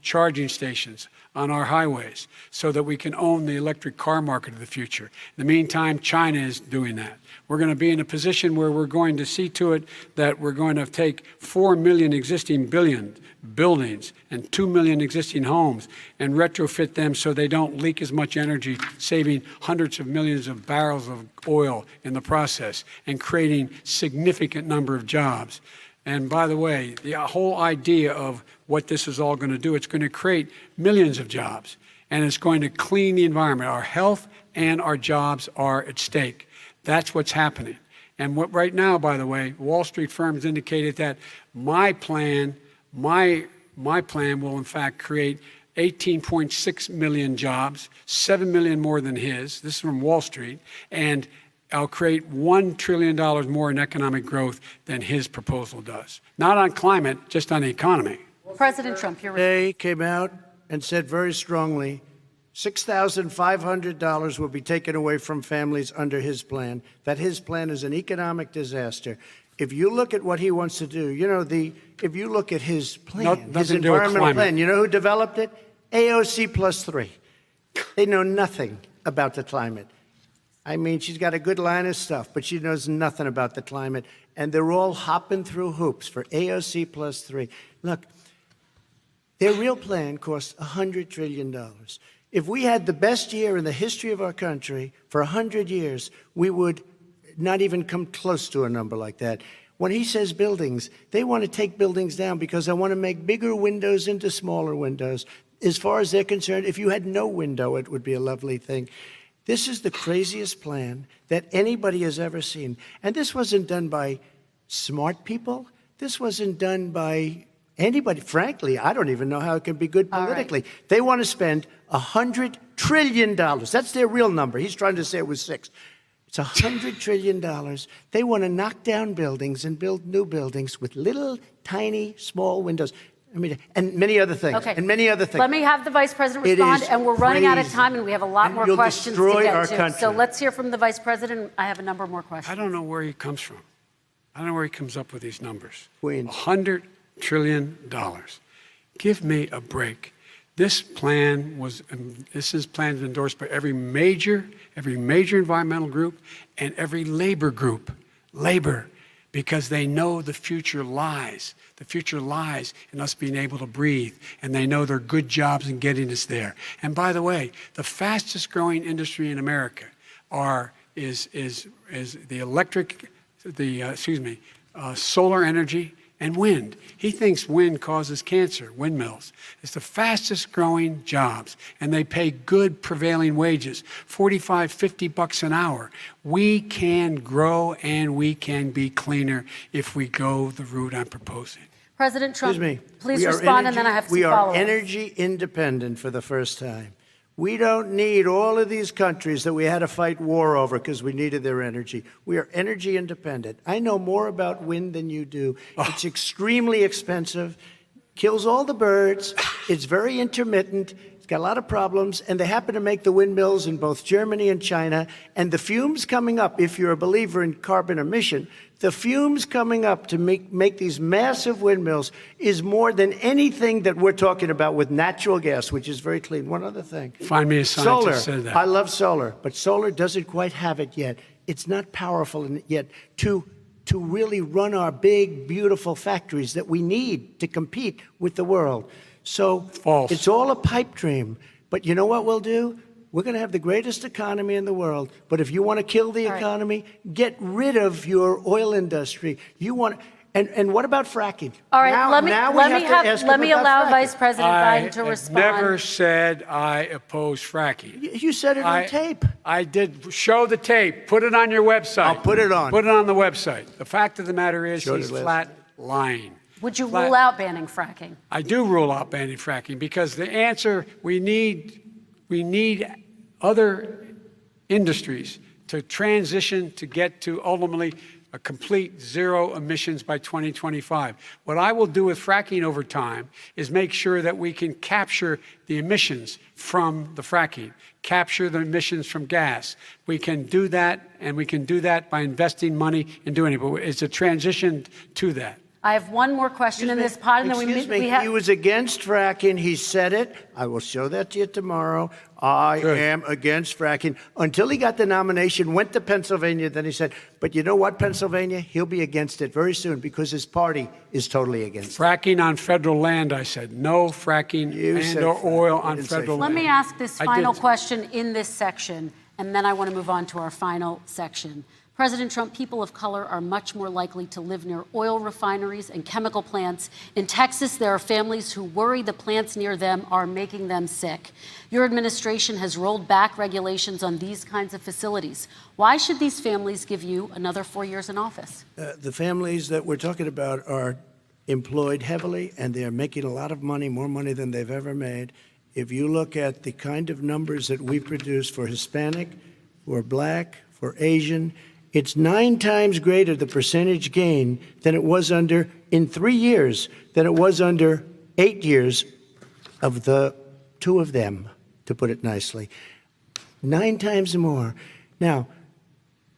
charging stations on our highways so that we can own the electric car market of the future. In the meantime, China is doing that. We're going to be in a position where we're going to see to it that we're going to take 4 million existing buildings and 2 million existing homes and retrofit them so they don't leak as much energy, saving hundreds of millions of barrels of oil in the process and creating significant number of jobs. And by the way, the whole idea of what this is all going to do, it's going to create millions of jobs, and it's going to clean the environment. Our health and our jobs are at stake. That's what's happening. And what right now, by the way, Wall Street firms indicated that my plan will in fact create 18.6 million jobs, 7 million more than his. This is from Wall Street. And I'll create $1 trillion more in economic growth than his proposal does. Not on climate, just on the economy. President Trump, you're They came out and said very strongly, $6,500 will be taken away from families under his plan, that his plan is an economic disaster. If you look at what he wants to do, if you look at his plan, his environmental plan, you know who developed it? AOC plus 3. They know nothing about the climate. I mean, she's got a good line of stuff, but she knows nothing about the climate. And they're all hopping through hoops for AOC plus 3. Look, their real plan costs $100 trillion. If we had the best year in the history of our country for 100 years, we would not even come close to a number like that. When he says buildings, they want to take buildings down because they want to make bigger windows into smaller windows. as far as they're concerned, if you had no window, it would be a lovely thing. This is the craziest plan that anybody has ever seen. And this wasn't done by smart people. This wasn't done by anybody. Frankly, I don't even know how it can be good politically. Right. They want to spend $100 trillion. That's their real number. He's trying to say it was 6. It's $100 trillion. They want to knock down buildings and build new buildings with little, tiny, small windows. I mean, and many other things. Okay. And many other things. Let me have the Vice President respond, and we're running out of time, and we have a lot more questions to get to. So let's hear from the Vice President. I have a number more questions. I don't know where he comes from. I don't know where he comes up with these numbers. Queens. $100 trillion. Give me a break. This plan is endorsed by every major environmental group and every labor group. Labor, because they know the future lies. The future lies in us being able to breathe, and they know there are good jobs in getting us there. And by the way, the fastest growing industry in America is solar energy and wind. He thinks wind causes cancer, windmills. It's the fastest growing jobs, and they pay good prevailing wages, $45, $50 an hour. We can grow and we can be cleaner if we go the route I'm proposing. President Trump, please and respond, then I have some follow-ups. We are energy independent for the first time. We don't need all of these countries that we had to fight war over because we needed their energy. We are energy independent. I know more about wind than you do. It's extremely expensive, kills all the birds, it's very intermittent, it's got a lot of problems, and they happen to make the windmills in both Germany and China. And the fumes coming up, if you're a believer in carbon emission, the fumes coming up to make these massive windmills is more than anything that we're talking about with natural gas, which is very clean. One other thing. Find me a scientist said that. I love solar, but solar doesn't quite have it yet. It's not powerful yet to really run our big, beautiful factories that we need to compete with the world. So false. It's all a pipe dream. But you know what we'll do? We're going to have the greatest economy in the world. But if you want to kill the economy, get rid of your oil industry. And what about fracking? All right, let me allow Vice President Biden to respond. I never said I oppose fracking. You said it on tape. I did. Show the tape. Put it on your website. I'll put it on. Put it on the website. The fact of the matter is he's flat lying. Would you rule out banning fracking? I do rule out banning fracking because the answer, we need other industries to transition to get to ultimately a complete zero emissions by 2025. What I will do with fracking over time is make sure that we can capture the emissions from the fracking, capture the emissions from gas. We can do that, and we can do that by investing money in doing it. But it's a transition to that. I have one more question in this pod, and then we have... He was against fracking. He said it. I will show that to you tomorrow. I am against fracking. Until he got the nomination, went to Pennsylvania, then he said, but you know what, Pennsylvania? He'll be against it very soon because his party is totally against it. Fracking on federal land, I said. No fracking or oil on federal land. Let me ask this final question in this section, and then I want to move on to our final section. President Trump, people of color are much more likely to live near oil refineries and chemical plants. In Texas, there are families who worry the plants near them are making them sick. Your administration has rolled back regulations on these kinds of facilities. Why should these families give you another 4 years in office? The families that we're talking about are employed heavily, and they're making a lot of money, more money than they've ever made. If you look at the kind of numbers that we produce for Hispanic, for Black, for Asian, it's 9 times greater, the percentage gain, than it was in 3 years, than it was under 8 years of the 2 of them, to put it nicely. 9 times more. Now,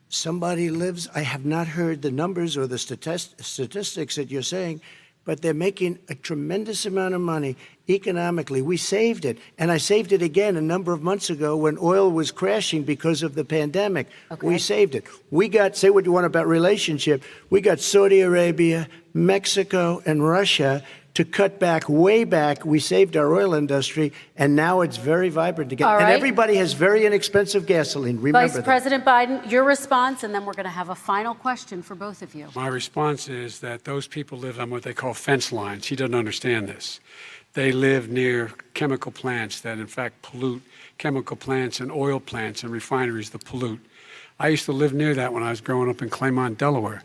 somebody lives, I have not heard the numbers or the statistics that you're saying, but they're making a tremendous amount of money economically. We saved it. And I saved it again a number of months ago when oil was crashing because of the pandemic. We saved it. We got, say what you want about relationship, we got Saudi Arabia, Mexico, and Russia to cut back, way back. We saved our oil industry, and now it's very vibrant again. And everybody has very inexpensive gasoline. Remember that. Vice President Biden, your response, and then we're going to have a final question for both of you. My response is that those people live on what they call fence lines. He doesn't understand this. They live near chemical plants that, in fact, pollute, chemical plants and oil plants and refineries that pollute. I used to live near that when I was growing up in Claymont, Delaware.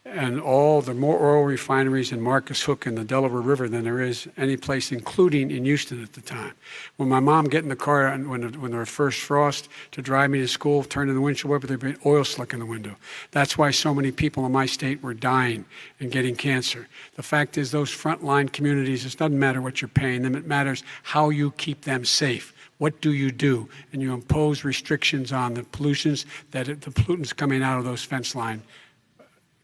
And there are more oil refineries in Marcus Hook and the Delaware River than there is any place, including in Houston at the time. When my mom get in the car and when there was first frost to drive me to school, turn in the windshield wiper, there'd be oil slick in the window. That's why so many people in my state were dying and getting cancer. The fact is, those frontline communities, it doesn't matter what you're paying them, it matters how you keep them safe. What do? And you impose restrictions on the pollutions, the pollutants coming out of those fence line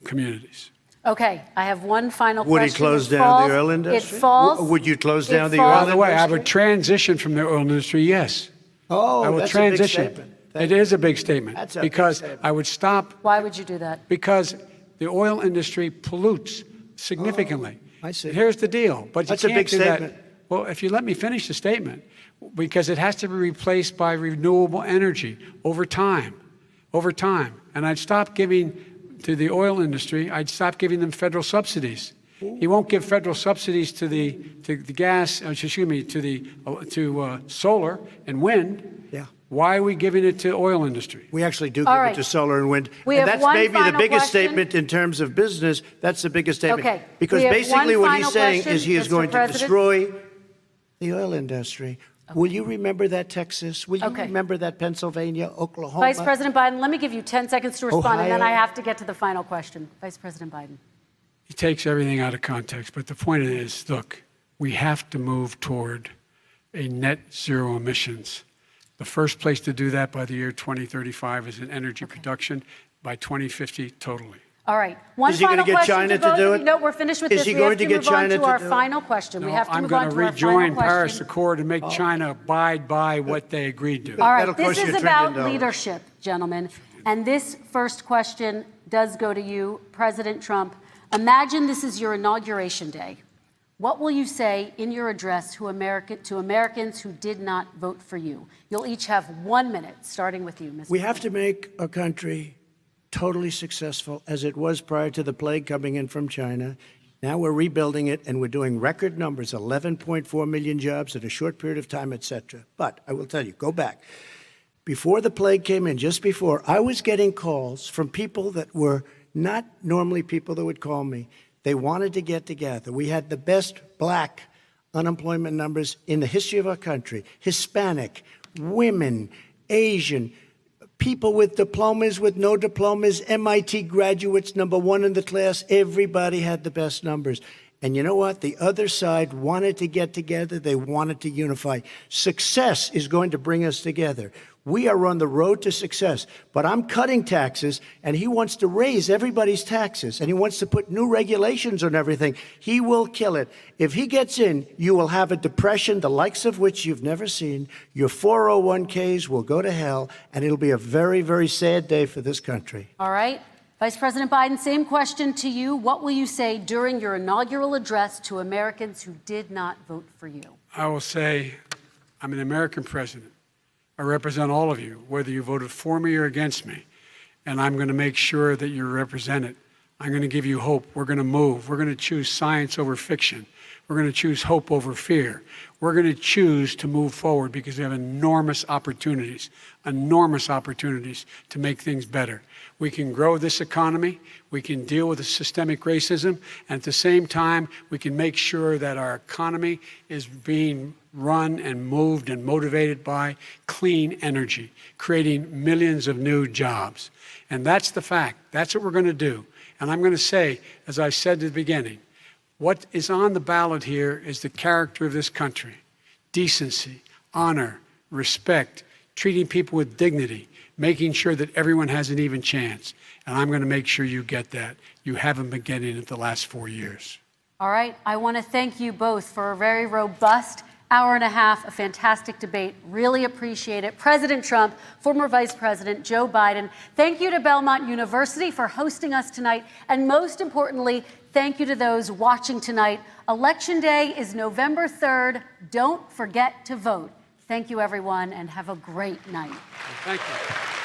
communities. Okay, I have one final Would question. he close down the oil industry? It falls. Would you close down the falls- oil By the way, I industry? would transition from the oil industry, yes. Oh, I will that's transition. a big statement. It is a big statement. That's a big because statement. I would stop, Why would you do that? because the oil industry pollutes significantly. I see. Here's the deal. But That's you a can't big do that. statement. Well, if you let me finish the statement, because it has to be replaced by renewable energy over time. And I'd stop giving to the oil industry, I'd stop giving them federal subsidies. He won't give federal subsidies to the gas, to solar and wind. Yeah. Why are we giving it to oil industry? We actually do All give right. it to solar and wind. We And have that's one maybe the final biggest question. statement in terms of business. That's the biggest statement. Okay. Because We have basically one what he's final saying question, is he is Mr. going to President. destroy the oil industry. Will you remember that, Texas? Will you Okay. remember that, Pennsylvania, Oklahoma? Vice President Biden, let me give you 10 seconds to respond, and then Ohio. I have to get to the final question. Vice President Biden. He takes everything out of context, but the point is, look, we have to move toward a net zero emissions. The first place to do that by the year 2035 is in energy production, by 2050 totally. All right. One Is he gonna final get question China to both to do of you. it? No, we're finished with Is this. he We going have to to get move on China to to our do it? final question. We have to I'm move going on to to our rejoin final Paris question. Accord and make China abide by what they agreed to. All right, That'll this cost you is $1 about trillion. leadership, gentlemen. And this first question does go to you, President Trump. Imagine this is your inauguration day. What will you say in your address to Americans who did not vote for you? You'll each have 1 minute, starting with you, Mr. We have to make a country totally successful as it was prior to the plague coming in from China. Now we're rebuilding it, and we're doing record numbers, 11.4 million jobs in a short period of time, et cetera. But I will tell you, go back. Before the plague came in, just before, I was getting calls from people that were not normally people that would call me. They wanted to get together. We had the best black unemployment numbers in the history of our country. Hispanic, women, Asian, people with diplomas, with no diplomas, MIT graduates, #1 in the class. Everybody had the best numbers. And you know what? The other side wanted to get together. They wanted to unify. Success is going to bring us together. We are on the road to success. But I'm cutting taxes, and he wants to raise everybody's taxes, and he wants to put new regulations on everything. He will kill it. If he gets in, you will have a depression, the likes of which you've never seen. Your 401ks will go to hell, and it'll be a very, very sad day for this country. All right. Vice President Biden, same question to you. What will you say during your inaugural address to Americans who did not vote for you? I will say, I'm an American president. I represent all of you, whether you voted for me or against me. And I'm going to make sure that you're represented. I'm going to give you hope. We're going to move. We're going to choose science over fiction. We're going to choose hope over fear. We're going to choose to move forward because we have enormous opportunities to make things better. We can grow this economy. We can deal with the systemic racism. And at the same time, we can make sure that our economy is being run and moved and motivated by clean energy, creating millions of new jobs. And that's the fact. That's what we're going to do. And I'm going to say, as I said at the beginning, what is on the ballot here is the character of this country: decency, honor, respect, treating people with dignity, making sure that everyone has an even chance. And I'm going to make sure you get that. You haven't been getting it the last 4 years. All right. I want to thank you both for a very robust hour and a half, a fantastic debate. Really appreciate it. President Trump, former Vice President Joe Biden, thank you to Belmont University for hosting us tonight. And most importantly, thank you to those watching tonight. Election Day is November 3rd. Don't forget to vote. Thank you, everyone, and have a great night. Thank you.